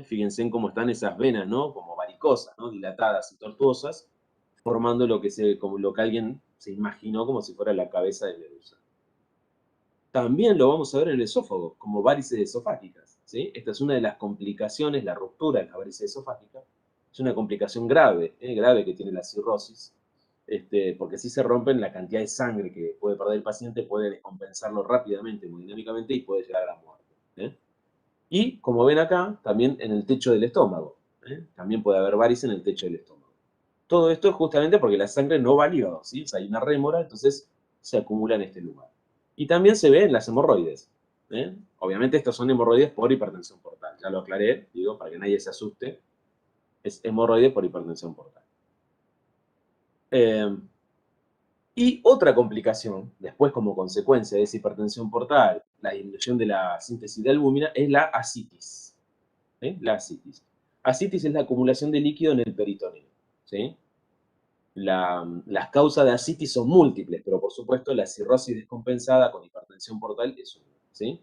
Fíjense en cómo están esas venas, ¿no? Como varicosas, ¿no? Dilatadas y tortuosas, formando como lo que alguien se imaginó como si fuera la cabeza de medusa. También lo vamos a ver en el esófago, como varices esofágicas, ¿sí? Esta es una de las complicaciones, la ruptura de la varices esofágica. Es una complicación grave, grave que tiene la cirrosis, porque si se rompen, la cantidad de sangre que puede perder el paciente puede descompensarlo rápidamente, hemodinámicamente, y puede llegar a la muerte. Y, como ven acá, también en el techo del estómago. También puede haber varices en el techo del estómago. Todo esto es justamente porque la sangre no va al hígado, ¿sí? O sea, hay una rémora, entonces se acumula en este lugar. Y también se ve en las hemorroides. Obviamente estos son hemorroides por hipertensión portal. Ya lo aclaré, digo, para que nadie se asuste. Es hemorroide por hipertensión portal. Y otra complicación, después como consecuencia de esa hipertensión portal, la disminución de la síntesis de albúmina, es la ascitis. La ascitis. Ascitis es la acumulación de líquido en el peritoneo. ¿Sí? Las causas de ascitis son múltiples, pero por supuesto la cirrosis descompensada con hipertensión portal es una. ¿Sí?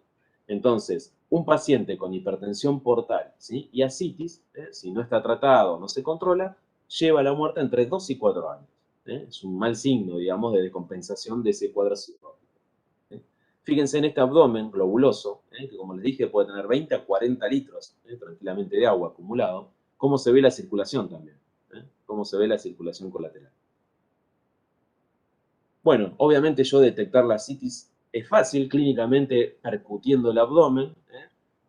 Entonces, un paciente con hipertensión portal, ¿sí?, y ascitis, si no está tratado, no se controla, lleva a la muerte entre 2 y 4 años. Es un mal signo, digamos, de descompensación de ese cuadro cirrótico. Fíjense en este abdomen globuloso, que como les dije puede tener 20 a 40 litros tranquilamente de agua acumulado, cómo se ve la circulación también, cómo se ve la circulación colateral. Bueno, obviamente yo detectar la ascitis es fácil, clínicamente percutiendo el abdomen.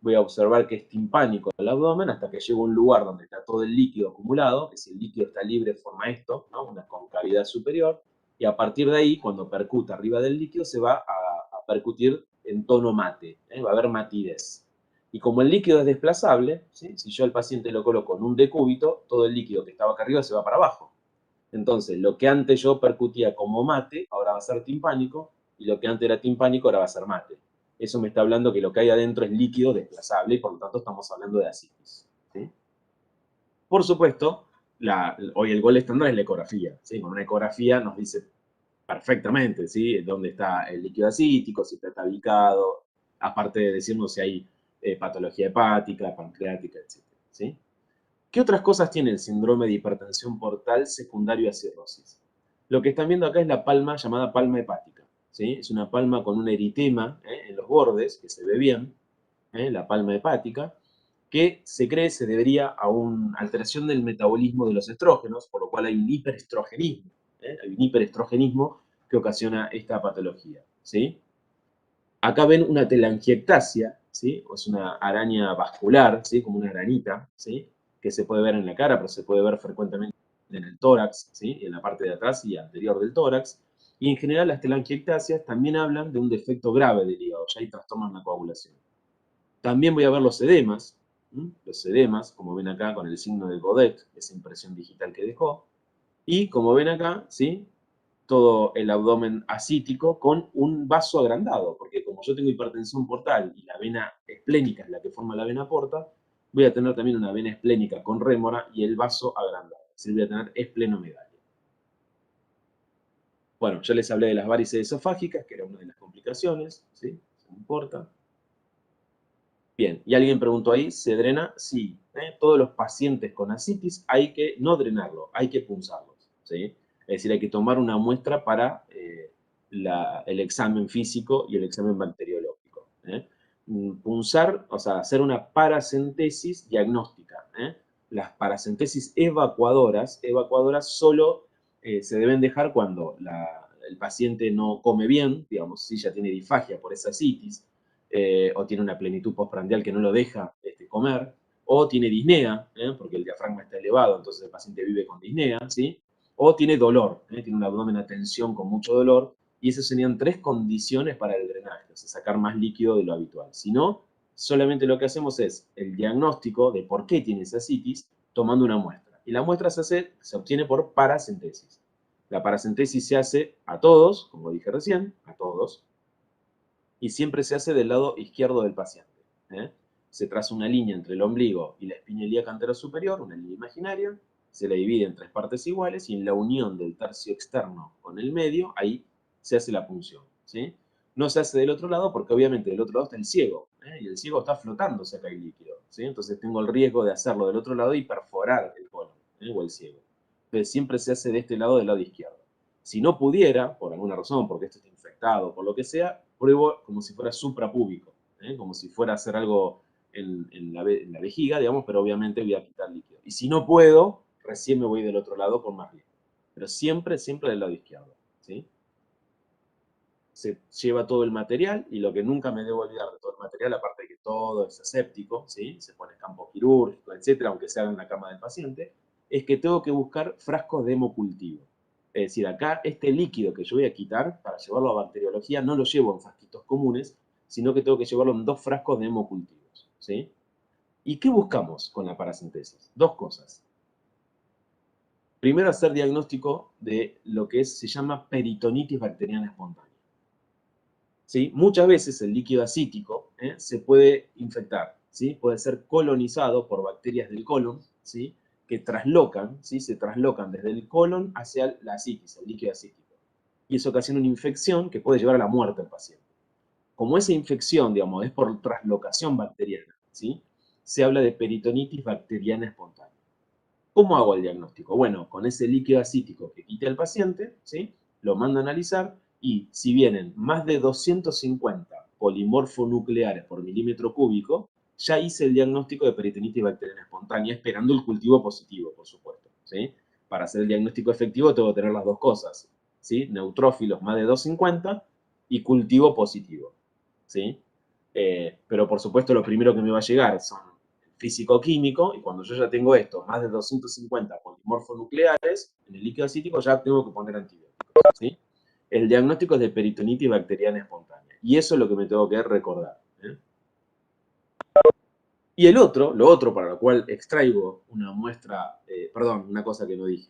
Voy a observar que es timpánico el abdomen hasta que llego a un lugar donde está todo el líquido acumulado, que si el líquido está libre forma esto, ¿no?, una concavidad superior, y a partir de ahí, cuando percuta arriba del líquido, se va a percutir en tono mate, va a haber matidez. Y como el líquido es desplazable, ¿sí?, si yo al paciente lo coloco en un decúbito, todo el líquido que estaba acá arriba se va para abajo. Entonces, lo que antes yo percutía como mate, ahora va a ser timpánico, y lo que antes era timpánico, ahora va a ser mate. Eso me está hablando que lo que hay adentro es líquido desplazable, y por lo tanto estamos hablando de ascitis. ¿Sí? Por supuesto, hoy el gol estándar es la ecografía. ¿Sí? Con una ecografía nos dice perfectamente, ¿sí?, dónde está el líquido ascítico, si está tabicado, aparte de decirnos si hay patología hepática, pancreática, etc. ¿Sí? ¿Qué otras cosas tiene el síndrome de hipertensión portal secundario a cirrosis? Lo que están viendo acá es la palma llamada palma hepática. ¿Sí? Es una palma con un eritema en los bordes, que se ve bien, la palma hepática, que se cree se debería a una alteración del metabolismo de los estrógenos, por lo cual hay un hiperestrogenismo. Hay un hiperestrogenismo que ocasiona esta patología. ¿Sí? Acá ven una telangiectasia, ¿sí?, o es una araña vascular, ¿sí?, como una aranita, ¿sí?, que se puede ver en la cara, pero se puede ver frecuentemente en el tórax, ¿sí?, en la parte de atrás y anterior del tórax. Y en general las telangiectasias también hablan de un defecto grave del hígado, ya hay trastornos en la coagulación. También voy a ver los edemas, como ven acá con el signo de Godet, esa impresión digital que dejó. Y como ven acá, ¿sí?, todo el abdomen ascítico con un vaso agrandado, porque como yo tengo hipertensión portal y la vena esplénica es la que forma la vena porta, voy a tener también una vena esplénica con rémora y el vaso agrandado, es decir, voy a tener esplenomegalia. Bueno, ya les hablé de las varices esofágicas, que era una de las complicaciones, ¿sí? No importa. Bien, y alguien preguntó ahí, ¿se drena? Sí, todos los pacientes con ascitis hay que no drenarlo, hay que punzarlos, ¿sí? Es decir, hay que tomar una muestra para el examen físico y el examen bacteriológico. Punzar, o sea, hacer una paracentesis diagnóstica. Las paracentesis evacuadoras solo se deben dejar cuando el paciente no come bien, digamos, si ya tiene disfagia por esa ascitis, o tiene una plenitud postprandial que no lo deja comer, o tiene disnea, porque el diafragma está elevado, entonces el paciente vive con disnea, ¿sí? O tiene dolor, tiene un abdomen a tensión con mucho dolor, y esas serían 3 condiciones para el drenaje, o sea, sacar más líquido de lo habitual. Si no, solamente lo que hacemos es el diagnóstico de por qué tiene esa ascitis, tomando una muestra. Y la muestra se obtiene por paracentesis. La paracentesis se hace a todos, como dije recién, a todos, y siempre se hace del lado izquierdo del paciente. Se traza una línea entre el ombligo y la espina ilíaca anterosuperior, una línea imaginaria, se la divide en 3 partes iguales y en la unión del tercio externo con el medio, ahí se hace la punción. ¿Sí? No se hace del otro lado porque obviamente del otro lado está el ciego, y el ciego está flotando cerca del líquido. ¿Sí? Entonces tengo el riesgo de hacerlo del otro lado y perforar el colon o el ciego. Entonces siempre se hace de este lado, del lado izquierdo. Si no pudiera, por alguna razón, porque esto está infectado, por lo que sea, pruebo como si fuera suprapúbico, como si fuera a hacer algo en la vejiga, digamos, pero obviamente voy a quitar líquido. Y si no puedo, recién me voy del otro lado con más riesgo. Pero siempre, siempre del lado izquierdo. ¿Sí? Se lleva todo el material y lo que nunca me debo olvidar de todo el material, aparte de que todo es aséptico, ¿sí? Se pone campo quirúrgico, etcétera, aunque se haga en la cama del paciente, es que tengo que buscar frascos de hemocultivo. Es decir, acá este líquido que yo voy a quitar para llevarlo a bacteriología no lo llevo en frasquitos comunes, sino que tengo que llevarlo en 2 frascos de hemocultivos, ¿sí? ¿Y qué buscamos con la paracentesis? 2 cosas. Primero, hacer diagnóstico de lo que se llama peritonitis bacteriana espontánea. ¿Sí? Muchas veces el líquido acítico se puede infectar, ¿sí? Puede ser colonizado por bacterias del colon, ¿sí? Que traslocan, ¿sí? Se traslocan desde el colon hacia la asitis, el líquido acítico. Y eso ocasiona una infección que puede llevar a la muerte al paciente. Como esa infección, digamos, es por traslocación bacteriana, ¿sí? Se habla de peritonitis bacteriana espontánea. ¿Cómo hago el diagnóstico? Bueno, con ese líquido acítico que quite al paciente, ¿sí? Lo mando a analizar y si vienen más de 250 polimorfonucleares por milímetro cúbico, ya hice el diagnóstico de peritonitis bacteriana espontánea, esperando el cultivo positivo, por supuesto, ¿sí? Para hacer el diagnóstico efectivo tengo que tener las 2 cosas, ¿sí? Neutrófilos más de 250 y cultivo positivo, ¿sí? Pero por supuesto lo primero que me va a llegar son físico-químico, y cuando yo ya tengo esto, más de 250 polimorfonucleares en el líquido acítico, ya tengo que poner antibióticos, ¿sí? El diagnóstico es de peritonitis bacteriana espontánea, y eso es lo que me tengo que recordar, ¿eh? Y lo otro para lo cual extraigo una muestra, perdón, una cosa que no dije.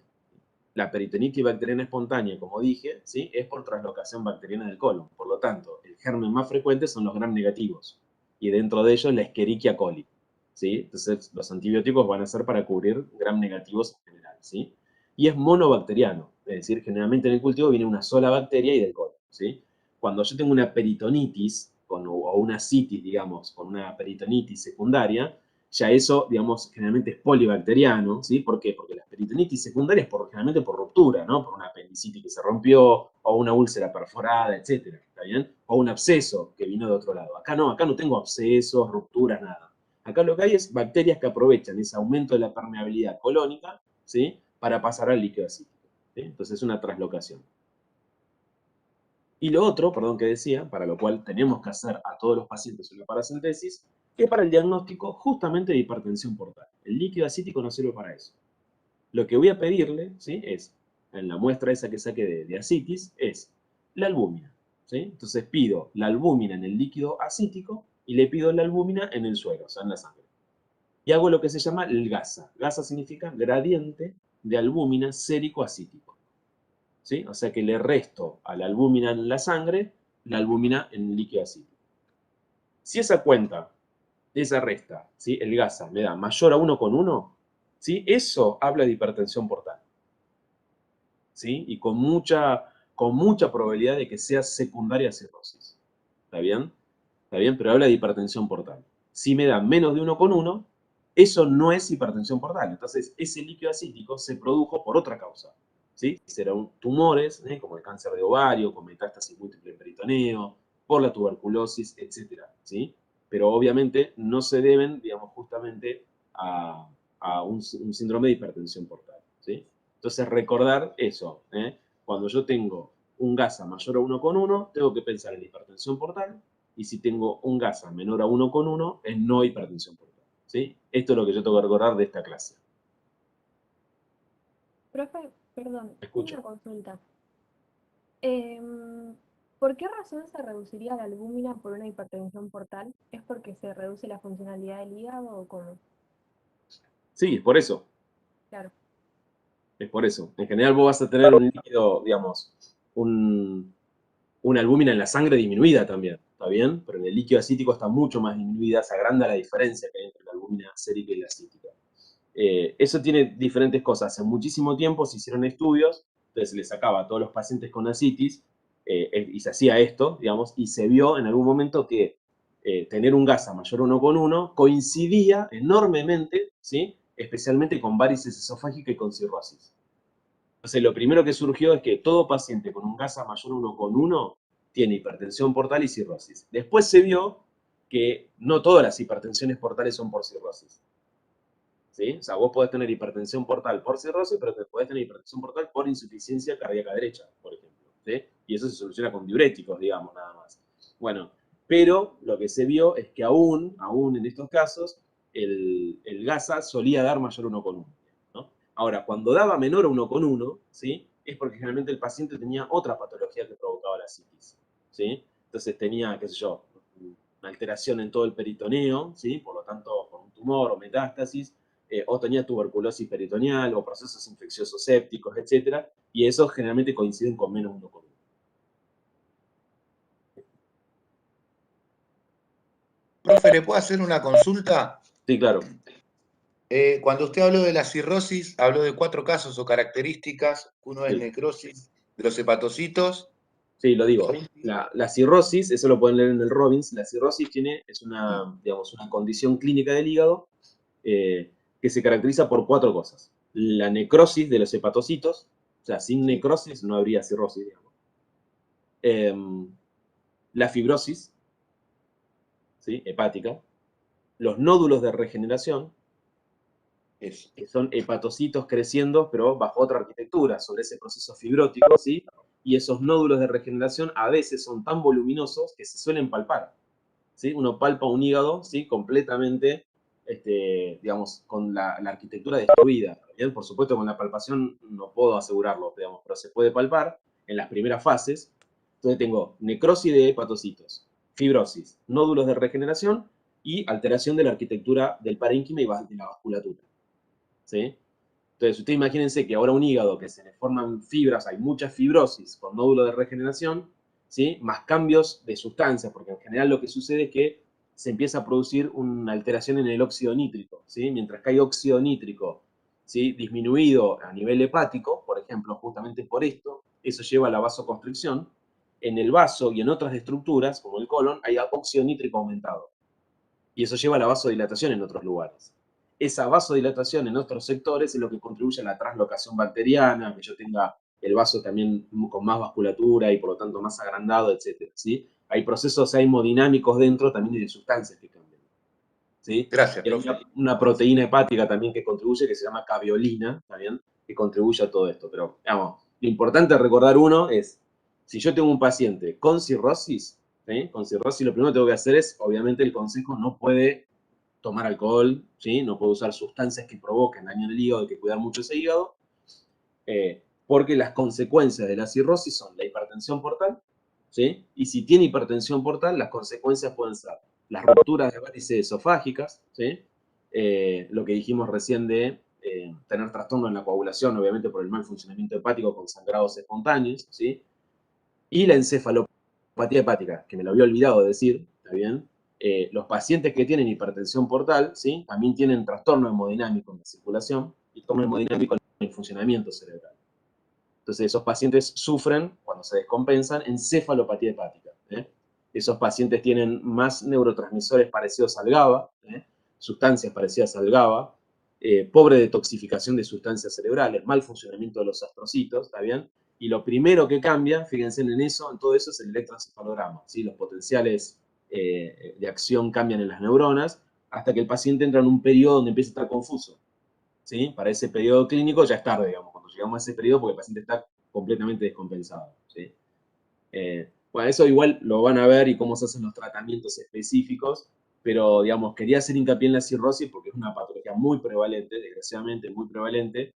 La peritonitis bacteriana espontánea, como dije, ¿sí? Es por traslocación bacteriana del colon. Por lo tanto, el germen más frecuente son los gram negativos, y dentro de ellos la Escherichia coli, ¿sí? Entonces, los antibióticos van a ser para cubrir gram negativos en general, ¿sí? Y es monobacteriano, es decir, generalmente en el cultivo viene una sola bacteria y del colon, ¿sí? Cuando yo tengo una peritonitis, o una citis, digamos, con una peritonitis secundaria, ya eso, digamos, generalmente es polibacteriano, ¿sí? ¿Por qué? Porque las peritonitis secundarias generalmente por ruptura, ¿no? Por una apendicitis que se rompió, o una úlcera perforada, etcétera, ¿está bien? O un absceso que vino de otro lado. Acá no tengo abscesos, rupturas, nada. Acá lo que hay es bacterias que aprovechan ese aumento de la permeabilidad colónica, ¿sí? Para pasar al líquido acítico, ¿sí? Entonces es una traslocación. Y lo otro, perdón, que decía, para lo cual tenemos que hacer a todos los pacientes una paracentesis, es para el diagnóstico justamente de hipertensión portal. El líquido acítico no sirve para eso. Lo que voy a pedirle, ¿sí? Es, en la muestra esa que saqué de asitis, es la albúmina, ¿sí? Entonces pido la albúmina en el líquido acítico y le pido la albúmina en el suero, o sea, en la sangre. Y hago lo que se llama el GASA. GASA significa gradiente de albúmina sérico-acítico, ¿sí? O sea que le resto a la albúmina en la sangre la albúmina en el líquido acítico. Si esa cuenta, esa resta, ¿sí? El GASA me da mayor a 1,1, ¿sí? Eso habla de hipertensión portal, ¿sí? Y con mucha probabilidad de que sea secundaria cirrosis. ¿Está bien? ¿Está bien? Pero habla de hipertensión portal. Si me da menos de 1,1, eso no es hipertensión portal. Entonces, ese líquido acítico se produjo por otra causa, ¿sí? Serán tumores, como el cáncer de ovario, con metástasis múltiple en peritoneo, por la tuberculosis, etcétera, ¿sí? Pero obviamente no se deben, digamos, justamente a un síndrome de hipertensión portal, ¿sí? Entonces, recordar eso, ¿eh? Cuando yo tengo un GASA mayor a 1,1, tengo que pensar en hipertensión portal, y si tengo un GASA menor a 1,1, es no hipertensión portal, ¿sí? Esto es lo que yo tengo que recordar de esta clase. Profe, perdón, Escucho. una consulta. ¿Por qué razón se reduciría la albúmina por una hipertensión portal? ¿Es porque se reduce la funcionalidad del hígado o cómo? Sí, es por eso. Claro. Es por eso. En general vos vas a tener un líquido, digamos, una albúmina en la sangre disminuida también, ¿está bien? Pero en el líquido acítico está mucho más disminuida, se agranda la diferencia que hay entre la albúmina sérica y la acítica. Eso tiene diferentes cosas. Hace muchísimo tiempo se hicieron estudios, entonces se les sacaba a todos los pacientes con asitis y se hacía esto, digamos, y se vio en algún momento que tener un GASA mayor a 1,1 coincidía enormemente, ¿sí? Especialmente con varices esofágica y con cirrosis. Entonces, lo primero que surgió es que todo paciente con un GASA mayor a 1,1 tiene hipertensión portal y cirrosis. Después se vio que no todas las hipertensiones portales son por cirrosis, ¿sí? O sea, vos podés tener hipertensión portal por cirrosis, pero podés tener hipertensión portal por insuficiencia cardíaca derecha, por ejemplo, ¿sí? Y eso se soluciona con diuréticos, digamos, nada más. Bueno, pero lo que se vio es que aún en estos casos, el GASA solía dar mayor a 1,1, ¿no? Ahora, cuando daba menor a 1,1, ¿sí? es porque generalmente el paciente tenía otra patología que provocaba la citis, ¿sí? Entonces tenía, qué sé yo, una alteración en todo el peritoneo, ¿sí? Por lo tanto, por un tumor o metástasis, o tenía tuberculosis peritoneal, o procesos infecciosos sépticos, etcétera, y esos generalmente coinciden con menos 1,1. Profe, ¿le puedo hacer una consulta? Sí, claro. Cuando usted habló de la cirrosis, habló de 4 casos o características. Uno es Sí. necrosis de los hepatocitos. Sí, lo digo. La cirrosis, eso lo pueden leer en el Robbins, la cirrosis es una, digamos, una condición clínica del hígado que se caracteriza por 4 cosas. La necrosis de los hepatocitos, o sea, sin necrosis no habría cirrosis, digamos. La fibrosis, ¿sí? Hepática. Los nódulos de regeneración, que son hepatocitos creciendo, pero bajo otra arquitectura, sobre ese proceso fibrótico, ¿sí? Y esos nódulos de regeneración a veces son tan voluminosos que se suelen palpar, ¿sí? Uno palpa un hígado, ¿sí? Completamente, digamos, con la arquitectura destruida, ¿bien? Por supuesto, con la palpación no puedo asegurarlo, digamos, pero se puede palpar en las primeras fases. Entonces tengo necrosis de hepatocitos, fibrosis, nódulos de regeneración y alteración de la arquitectura del parénquima y de la vasculatura, ¿sí? Entonces, ustedes imagínense que ahora un hígado que se le forman fibras, hay mucha fibrosis con nódulo de regeneración, ¿sí? Más cambios de sustancias, porque en general lo que sucede es que se empieza a producir una alteración en el óxido nítrico, ¿sí? Mientras que hay óxido nítrico, ¿sí? Disminuido a nivel hepático, por ejemplo, justamente por esto, eso lleva a la vasoconstricción. En el vaso y en otras estructuras, como el colon, hay óxido nítrico aumentado. Y eso lleva a la vasodilatación en otros lugares. Esa vasodilatación en otros sectores es lo que contribuye a la translocación bacteriana, que yo tenga el vaso también con más vasculatura y por lo tanto más agrandado, etc. ¿Sí? Hay procesos hemodinámicos dentro también de sustancias que cambian. ¿Sí? Gracias, Y hay profe. una proteína hepática también que contribuye, que se llama caveolina, también, que contribuye a todo esto. Pero, digamos, lo importante recordar uno es, si yo tengo un paciente con cirrosis, ¿sí? Con cirrosis lo primero que tengo que hacer es, obviamente el consejo no puede tomar alcohol, ¿sí? No puede usar sustancias que provoquen daño en el hígado, hay que cuidar mucho ese hígado, porque las consecuencias de la cirrosis son la hipertensión portal, ¿sí? Y si tiene hipertensión portal, las consecuencias pueden ser las rupturas de varices esofágicas, ¿sí? Lo que dijimos recién de tener trastorno en la coagulación, obviamente por el mal funcionamiento hepático con sangrados espontáneos, ¿sí? Y la encefalopatía hepática, que me lo había olvidado de decir, ¿está bien? Los pacientes que tienen hipertensión portal, ¿sí? También tienen trastorno hemodinámico en la circulación y trastorno hemodinámico en el funcionamiento cerebral. Entonces, esos pacientes sufren, cuando se descompensan, encefalopatía hepática. Esos pacientes tienen más neurotransmisores parecidos al GABA, sustancias parecidas al GABA, pobre detoxificación de sustancias cerebrales, mal funcionamiento de los astrocitos, ¿está bien? Y lo primero que cambia, fíjense en eso, en todo eso, es el electroencefalograma, ¿sí? Los potenciales de acción cambian en las neuronas, hasta que el paciente entra en un periodo donde empieza a estar confuso. ¿Sí? Para ese periodo clínico ya es tarde, digamos, cuando llegamos a ese periodo porque el paciente está completamente descompensado. ¿Sí? Bueno, eso igual lo van a ver y cómo se hacen los tratamientos específicos, pero digamos, quería hacer hincapié en la cirrosis porque es una patología muy prevalente, desgraciadamente muy prevalente.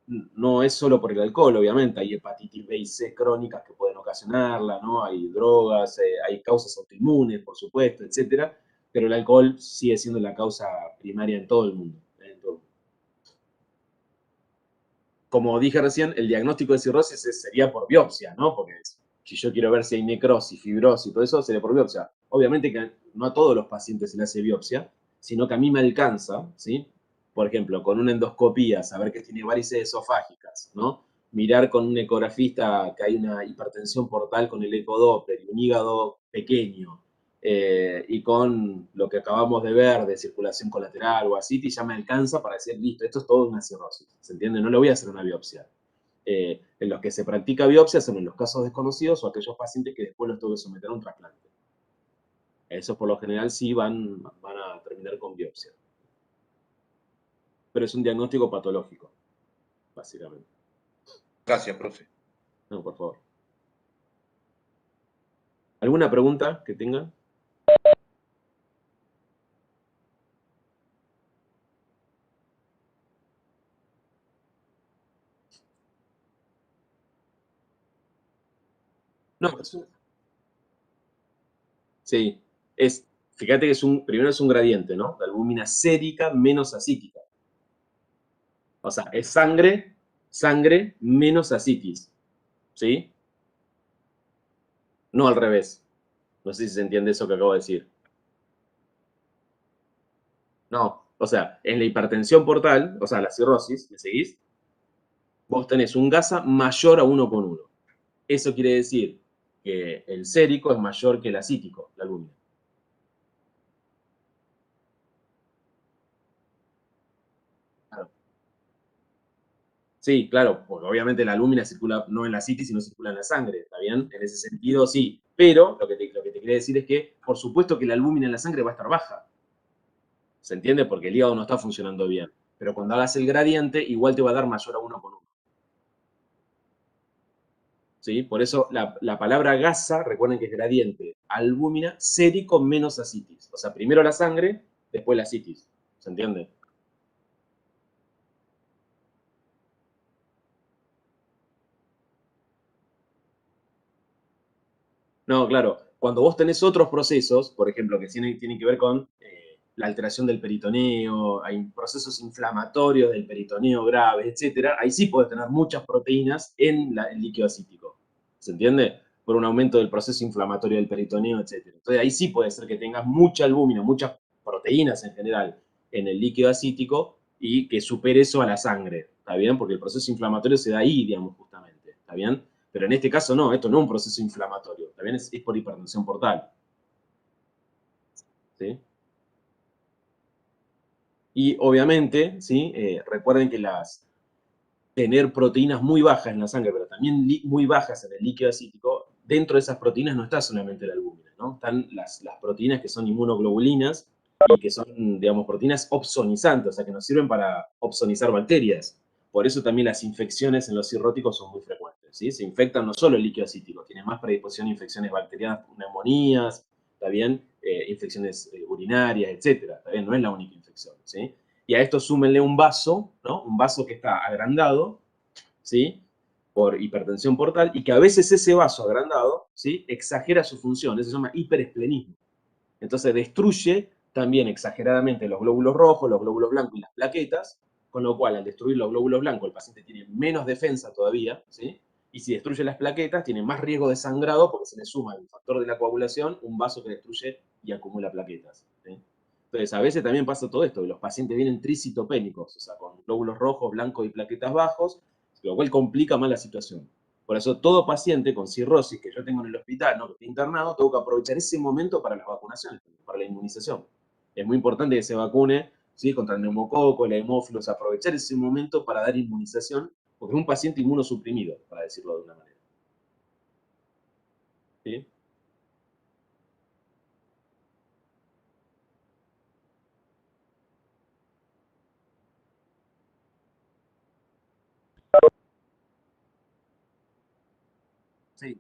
No es solo por el alcohol, obviamente, hay hepatitis B y C crónicas que pueden ocasionarla, ¿no? Hay drogas, hay causas autoinmunes, por supuesto, etcétera, pero el alcohol sigue siendo la causa primaria en todo el mundo. En todo el mundo. Como dije recién, el diagnóstico de cirrosis sería por biopsia, ¿no? Porque si yo quiero ver si hay necrosis, fibrosis y todo eso, sería por biopsia. Obviamente que no a todos los pacientes se le hace biopsia, sino que a mí me alcanza, ¿sí? Por ejemplo, con una endoscopía, saber que tiene varices esofágicas, ¿no? Mirar con un ecografista que hay una hipertensión portal con el ecodoppler y un hígado pequeño, y con lo que acabamos de ver de circulación colateral o así, ya me alcanza para decir, listo, esto es todo una cirrosis, ¿se entiende? No le voy a hacer una biopsia. En los que se practica biopsia son en los casos desconocidos o aquellos pacientes que después los tengo que someter a un trasplante. Esos por lo general sí van a terminar con biopsia. Pero es un diagnóstico patológico, básicamente. Gracias, profe. No, por favor. ¿Alguna pregunta que tengan? No, sí, fíjate que primero es un gradiente, ¿no? De albúmina sérica menos acítica. O sea, es sangre menos asitis, ¿sí? No al revés. No sé si se entiende eso que acabo de decir. No, o sea, en la hipertensión portal, o sea, la cirrosis, ¿me seguís? Vos tenés un gasa mayor a 1,1. Eso quiere decir que el sérico es mayor que el acítico, la albúmina. Claro. Sí, claro, porque obviamente la albúmina circula no en la citis, sino circula en la sangre, ¿está bien? En ese sentido, sí. Pero lo que te quería decir es que, por supuesto que la albúmina en la sangre va a estar baja. ¿Se entiende? Porque el hígado no está funcionando bien. Pero cuando hagas el gradiente, igual te va a dar mayor a 1,1. ¿Sí? Por eso la palabra gasa, recuerden que es gradiente, albúmina, sérico menos asitis. O sea, primero la sangre, después la asitis. ¿Se entiende? No, claro. Cuando vos tenés otros procesos, por ejemplo, que tienen que ver con la alteración del peritoneo, hay procesos inflamatorios del peritoneo graves, etcétera, ahí sí podés tener muchas proteínas en el líquido acítico. ¿Se entiende? Por un aumento del proceso inflamatorio del peritoneo, etcétera. Entonces ahí sí puede ser que tengas mucha albúmina, muchas proteínas en general en el líquido acítico y que supere eso a la sangre. ¿Está bien? Porque el proceso inflamatorio se da ahí, digamos, justamente. ¿Está bien? Pero en este caso no, esto no es un proceso inflamatorio, también es por hipertensión portal. ¿Sí? Y obviamente, ¿sí? Recuerden que tener proteínas muy bajas en la sangre, pero también muy bajas en el líquido acítico, dentro de esas proteínas no está solamente la albúmina, ¿no? Están las proteínas que son inmunoglobulinas y que son, digamos, proteínas opsonizantes, o sea, que nos sirven para opsonizar bacterias. Por eso también las infecciones en los cirróticos son muy frecuentes, ¿sí? Se infectan no solo el líquido acítico, tiene más predisposición a infecciones bacterianas, neumonías, ¿está bien? Infecciones urinarias, etcétera, ¿está bien? No es la única infección, ¿sí? Y a esto súmenle un vaso, ¿no? Un vaso que está agrandado, ¿sí? Por hipertensión portal, y que a veces ese vaso agrandado, ¿sí? Exagera su función, eso se llama hiperesplenismo. Entonces destruye también exageradamente los glóbulos rojos, los glóbulos blancos y las plaquetas, con lo cual al destruir los glóbulos blancos el paciente tiene menos defensa todavía, ¿sí? Y si destruye las plaquetas tiene más riesgo de sangrado porque se le suma el factor de la coagulación, un vaso que destruye y acumula plaquetas, ¿sí? Entonces, a veces también pasa todo esto, que los pacientes vienen tricitopénicos, o sea, con glóbulos rojos, blancos y plaquetas bajos, lo cual complica más la situación. Por eso, todo paciente con cirrosis que yo tengo en el hospital, ¿no? Que esté internado, tengo que aprovechar ese momento para las vacunaciones, para la inmunización. Es muy importante que se vacune, ¿sí? Contra el neumococo, el hemófilos, aprovechar ese momento para dar inmunización, porque es un paciente inmunosuprimido, para decirlo de una manera. ¿Sí? Sí.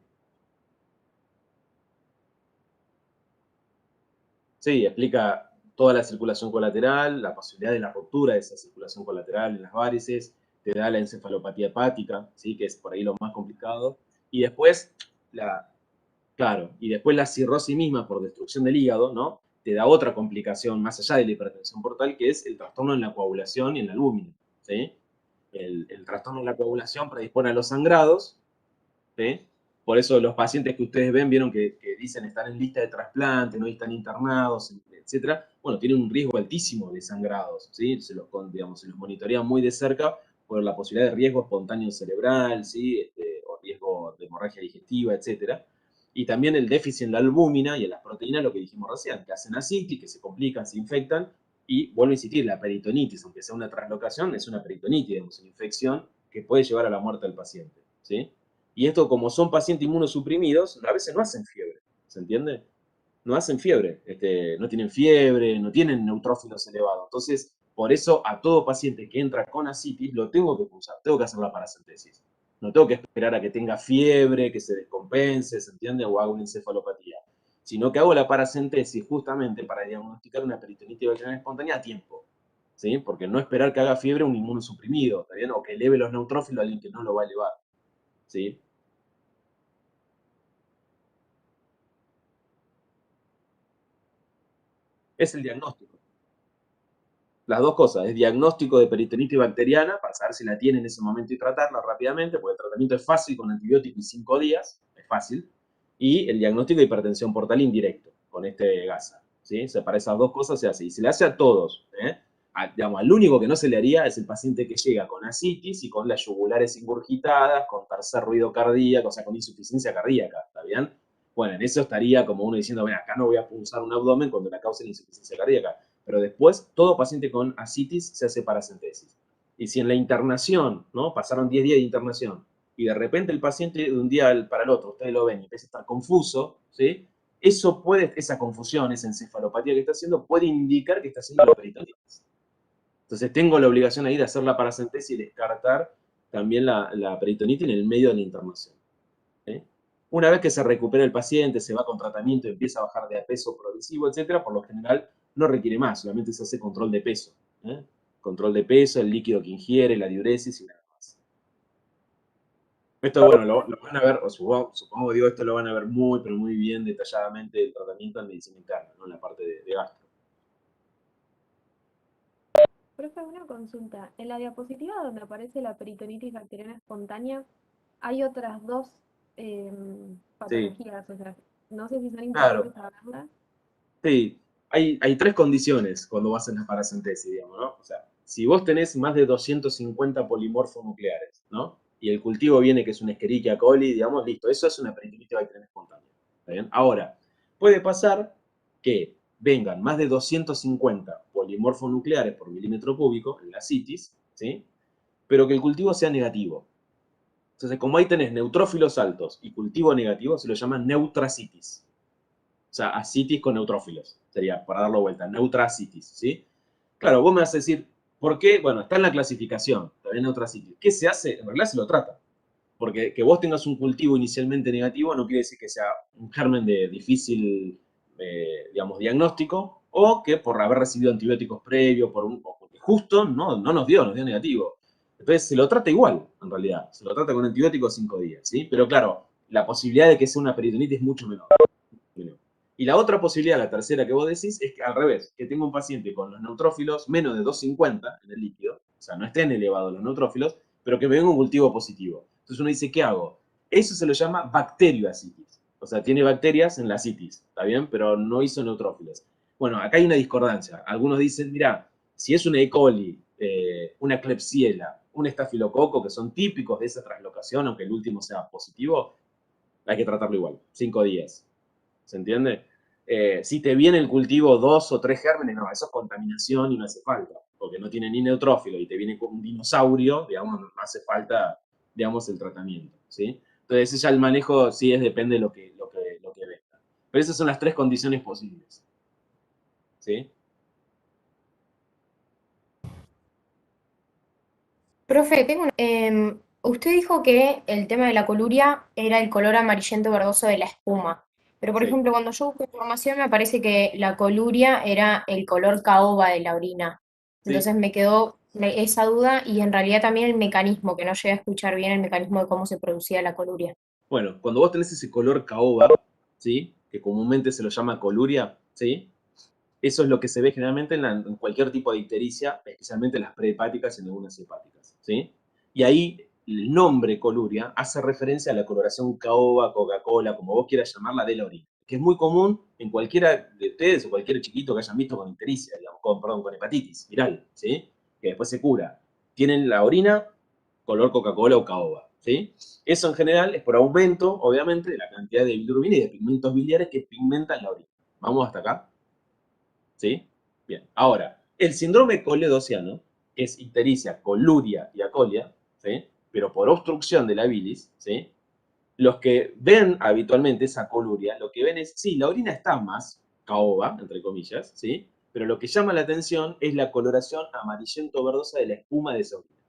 Sí, explica toda la circulación colateral, la posibilidad de la ruptura de esa circulación colateral en las varices, te da la encefalopatía hepática, ¿sí? Que es por ahí lo más complicado. Y después, claro, y después la cirrosis misma por destrucción del hígado, ¿no? Te da otra complicación más allá de la hipertensión portal, que es el trastorno en la coagulación y en la albúmina, ¿sí? El trastorno en la coagulación predispone a los sangrados, ¿sí? Por eso los pacientes que ustedes ven, vieron que dicen estar en lista de trasplante, no están internados, etcétera. Bueno, tienen un riesgo altísimo de sangrados, ¿sí? Digamos, se los monitorea muy de cerca por la posibilidad de riesgo espontáneo cerebral, ¿sí? O riesgo de hemorragia digestiva, etcétera. Y también el déficit en la albúmina y en las proteínas, lo que dijimos recién, que hacen asitis, que se complican, se infectan, y vuelvo a insistir, la peritonitis, aunque sea una translocación, es una peritonitis, digamos, una infección que puede llevar a la muerte del paciente, ¿sí? Y esto, como son pacientes inmunosuprimidos, a veces no hacen fiebre, ¿se entiende? No hacen fiebre, no tienen fiebre, no tienen neutrófilos elevados. Entonces, por eso a todo paciente que entra con asitis lo tengo que pulsar, tengo que hacer la paracentesis. No tengo que esperar a que tenga fiebre, que se descompense, ¿se entiende? O haga una encefalopatía. Sino que hago la paracentesis justamente para diagnosticar una peritonitis bacteriana espontánea a tiempo. ¿Sí? Porque no esperar que haga fiebre un inmunosuprimido, ¿está bien? O que eleve los neutrófilos a alguien que no lo va a elevar. ¿Sí? Es el diagnóstico. Las dos cosas, es diagnóstico de peritonitis bacteriana, para saber si la tiene en ese momento y tratarla rápidamente, porque el tratamiento es fácil con antibiótico y 5 días, es fácil, y el diagnóstico de hipertensión portal indirecto, con este gasa, ¿sí? O sea, para esas dos cosas se hace, y se le hace a todos, digamos, al único que no se le haría es el paciente que llega con ascitis y con las yugulares ingurgitadas, con tercer ruido cardíaco, o sea, con insuficiencia cardíaca, ¿está bien? Bueno, en eso estaría como uno diciendo, bueno, acá no voy a punzar un abdomen cuando la causa es la insuficiencia cardíaca. Pero después, todo paciente con ascitis se hace paracentesis. Y si en la internación, ¿no? Pasaron 10 días de internación, y de repente el paciente de un día para el otro, ustedes lo ven y empieza a estar confuso, ¿sí? Eso puede, esa confusión, esa encefalopatía que está haciendo, puede indicar que está haciendo la peritonitis. Entonces tengo la obligación ahí de hacer la paracentesis y descartar también la peritonitis en el medio de la internación. Una vez que se recupera el paciente, se va con tratamiento, empieza a bajar de peso progresivo, etcétera, por lo general no requiere más, solamente se hace control de peso. Control de peso, el líquido que ingiere, la diuresis y nada más. Esto, bueno, lo van a ver, o supongo, digo, esto lo van a ver muy, pero muy bien detalladamente el tratamiento en medicina interna, ¿no? En la parte de gastro. Profe, una consulta. En la diapositiva donde aparece la peritonitis bacteriana espontánea, hay otras dos patologías, o sea, no sé si son Claro, importantes saberlas. sí. Hay tres condiciones cuando vas en la paracentesis, digamos, ¿no? O sea, si vos tenés más de 250 polimorfos nucleares, ¿no? Y el cultivo viene que es una Escherichia coli, digamos, listo, eso es una peritonitis bacteriana espontánea. ¿Está bien? Ahora, puede pasar que vengan más de 250 polimorfos nucleares por milímetro cúbico en la citis, ¿sí? Pero que el cultivo sea negativo. Entonces, como ahí tenés neutrófilos altos y cultivo negativo, se lo llama neutracitis. O sea, ascitis con neutrófilos. Sería, para darlo vuelta, neutracitis, ¿sí? Claro, vos me vas a decir, ¿por qué? Bueno, está en la clasificación, también neutracitis. ¿Qué se hace? En realidad se lo trata. Porque que vos tengas un cultivo inicialmente negativo no quiere decir que sea un germen de difícil, digamos, diagnóstico, o que por haber recibido antibióticos previos, o porque justo no nos dio negativo. Entonces se lo trata igual, en realidad. Se lo trata con antibióticos 5 días, ¿sí? Pero claro, la posibilidad de que sea una peritonitis es mucho menor. Y la otra posibilidad, la tercera que vos decís, es que al revés, que tenga un paciente con los neutrófilos menos de 250 en el líquido, o sea, no estén elevados los neutrófilos, pero que me venga un cultivo positivo. Entonces uno dice, ¿qué hago? Eso se lo llama bacterioasitis. O sea, tiene bacterias en la citis, ¿está bien? Pero no hizo neutrófilos. Bueno, acá hay una discordancia. Algunos dicen, mira, si es una E. coli, una Klebsiella, un estafilococo, que son típicos de esa translocación, aunque el último sea positivo, hay que tratarlo igual, 5 días. ¿Se entiende? Si te viene el cultivo 2 o 3 gérmenes, no, eso es contaminación y no hace falta, porque no tiene ni neutrófilo y te viene con un dinosaurio, digamos, no hace falta, digamos, el tratamiento, ¿sí? Entonces, ya el manejo sí depende de lo que venga. Pero esas son las tres condiciones posibles, ¿sí? Profe, usted dijo que el tema de la coluria era el color amarillento verdoso de la espuma. Pero, por Sí, ejemplo, cuando yo busco información me parece que la coluria era el color caoba de la orina. sí. Entonces me quedó esa duda y en realidad también el mecanismo, que no llegué a escuchar bien el mecanismo de cómo se producía la coluria. Bueno, cuando vos tenés ese color caoba, ¿sí? Que comúnmente se lo llama coluria, ¿sí? Eso es lo que se ve generalmente en cualquier tipo de ictericia, especialmente las prehepáticas y en algunas hepáticas, ¿sí? Y ahí el nombre coluria hace referencia a la coloración caoba, Coca-Cola, como vos quieras llamarla, de la orina, que es muy común en cualquiera de ustedes o cualquier chiquito que hayan visto con ictericia, digamos, con hepatitis viral, ¿sí? Que después se cura. Tienen la orina color Coca-Cola o caoba, ¿sí? Eso en general es por aumento, obviamente, de la cantidad de bilirrubina y de pigmentos biliares que pigmentan la orina. ¿Vamos hasta acá? ¿Sí? Bien. Ahora, el síndrome coledociano, que es ictericia, coluria y acolia, ¿sí? Pero por obstrucción de la bilis, ¿sí? Los que ven habitualmente esa coluria, lo que ven es, sí, la orina está más caoba, entre comillas, ¿sí? Pero lo que llama la atención es la coloración amarillento-verdosa de la espuma de esa orina,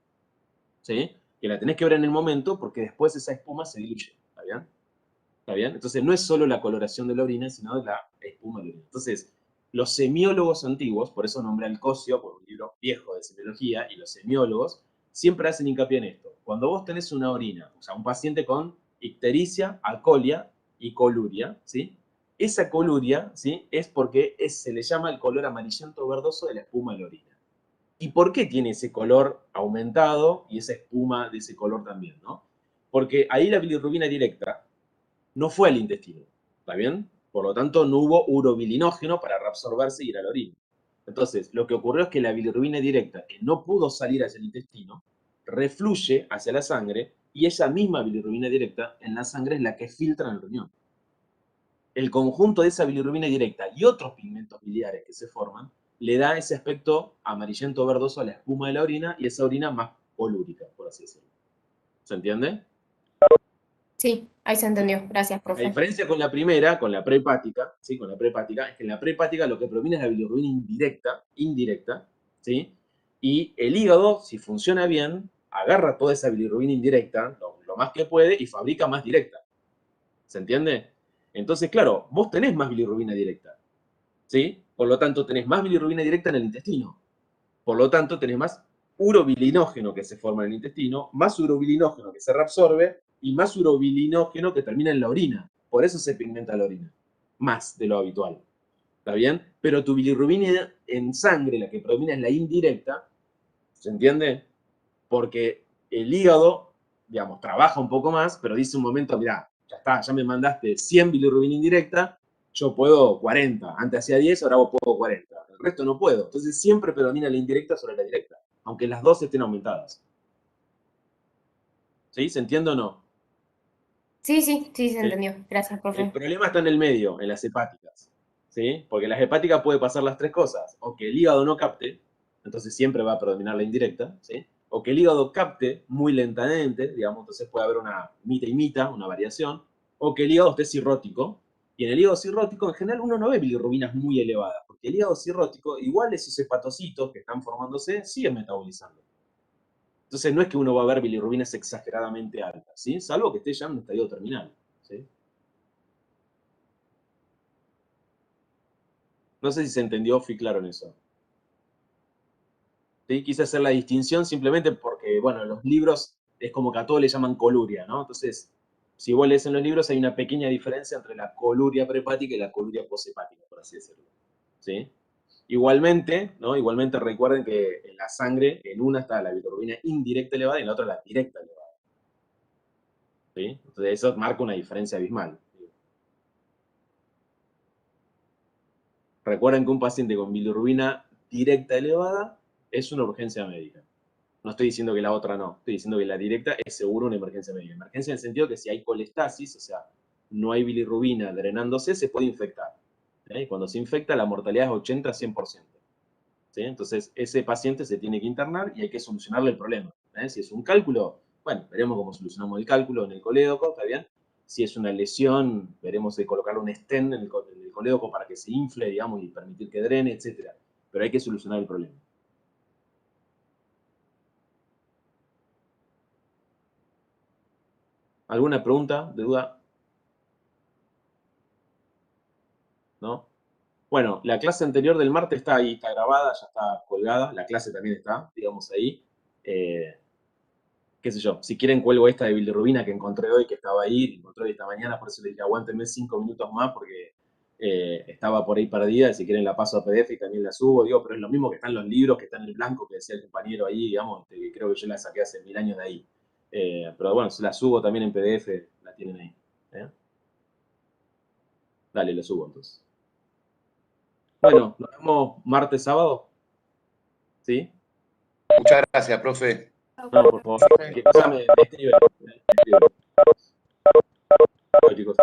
¿sí? Que la tenés que ver en el momento porque después esa espuma se diluye, ¿está bien? ¿Está bien? Entonces no es solo la coloración de la orina, sino la espuma de la orina. Entonces, los semiólogos antiguos, por eso nombré al Cosio, por un libro viejo de semiología, y los semiólogos siempre hacen hincapié en esto. Cuando vos tenés una orina, o sea, un paciente con ictericia, acolia y coluria, ¿sí? esa coluria, ¿sí? Es porque se le llama el color amarillento verdoso de la espuma de la orina. ¿Y por qué tiene ese color aumentado y esa espuma de ese color también, ¿no? Porque ahí la bilirrubina directa no fue al intestino, ¿está bien? Por lo tanto, no hubo urobilinógeno para reabsorberse y ir a la orina. Entonces, lo que ocurrió es que la bilirrubina directa, que no pudo salir hacia el intestino, refluye hacia la sangre y esa misma bilirrubina directa en la sangre es la que filtra en el riñón. El conjunto de esa bilirrubina directa y otros pigmentos biliares que se forman le da ese aspecto amarillento verdoso a la espuma de la orina y esa orina más colúrica, por así decirlo. ¿Se entiende? Sí, ahí se entendió. Gracias, La profe. diferencia con la primera, con la prehepática, ¿sí? Con la prehepática, es que en la prehepática lo que proviene es la bilirrubina indirecta, ¿sí? Y el hígado, si funciona bien, agarra toda esa bilirrubina indirecta, lo más que puede, y fabrica más directa. ¿Se entiende? Entonces, claro, vos tenés más bilirrubina directa, ¿sí? Por lo tanto, tenés más bilirrubina directa en el intestino. Por lo tanto, tenés más urobilinógeno que se forma en el intestino, más urobilinógeno que se reabsorbe y más urobilinógeno que termina en la orina. Por eso se pigmenta la orina, más de lo habitual. ¿Está bien? Pero tu bilirrubina en sangre, la que proviene es la indirecta, ¿se entiende? Porque el hígado, digamos, trabaja un poco más, pero dice un momento, mirá, ya está, ya me mandaste 100 bilirrubina indirecta, yo puedo 40. Antes hacía 10, ahora vos puedo 40. El resto no puedo. Entonces siempre predomina la indirecta sobre la directa, aunque las dos estén aumentadas. ¿Sí? ¿Se entiende o no? Sí, se ¿Sí? entendió. Gracias, El profe. problema está en el medio, en las hepáticas. ¿Sí? Porque las hepáticas puede pasar las tres cosas. O que el hígado no capte, entonces siempre va a predominar la indirecta, ¿sí? O que el hígado capte muy lentamente, digamos, entonces puede haber una mitad y mitad, una variación. O que el hígado esté cirrótico. Y en el hígado cirrótico, en general, uno no ve bilirrubinas muy elevadas, porque el hígado cirrótico, igual esos hepatocitos que están formándose, siguen metabolizando. Entonces no es que uno va a ver bilirrubinas exageradamente altas, ¿sí? Salvo que esté ya en un estadio terminal, ¿sí? No sé si se entendió, fui claro en eso. ¿Sí? Quise hacer la distinción simplemente porque, bueno, en los libros es como que a todos le llaman coluria, ¿no? Entonces, si vos lees en los libros hay una pequeña diferencia entre la coluria prehepática y la coluria poshepática, por así decirlo. ¿Sí? Igualmente, ¿no? Igualmente recuerden que en la sangre, en una está la bilirrubina indirecta elevada y en la otra la directa elevada. ¿Sí? Entonces eso marca una diferencia abismal. Recuerden que un paciente con bilirrubina directa elevada es una urgencia médica. No estoy diciendo que la otra no, estoy diciendo que la directa es seguro una emergencia médica. Emergencia en el sentido que si hay colestasis, o sea, no hay bilirrubina drenándose, se puede infectar. Y cuando se infecta, la mortalidad es 80 a 100%. ¿Sí? Entonces, ese paciente se tiene que internar y hay que solucionarle el problema. Si es un cálculo, bueno, veremos cómo solucionamos el cálculo en el colédoco, ¿está bien? Si es una lesión, veremos de colocarle un stent en el colédoco para que se infle, digamos, y permitir que drene, etc. Pero hay que solucionar el problema. ¿Alguna pregunta, de duda? ¿No? Bueno, la clase anterior del martes está ahí, está grabada, ya está colgada. La clase también está, digamos, ahí. Qué sé yo, si quieren cuelgo esta de bilirrubina que encontré hoy, que estaba ahí, encontré hoy esta mañana, por eso les dije aguántenme 5 minutos más porque estaba por ahí perdida, y si quieren la paso a PDF y también la subo, digo, pero es lo mismo que están los libros, que está en el blanco que decía el compañero ahí, digamos, que creo que yo la saqué hace 1000 años de ahí. Pero bueno, si la subo también en PDF, la tienen ahí. Dale, la subo entonces. Bueno, nos vemos martes, sábado. ¿Sí? Muchas gracias, profe. No, por favor. Cualquier cosa me escriben. Chao, chicos.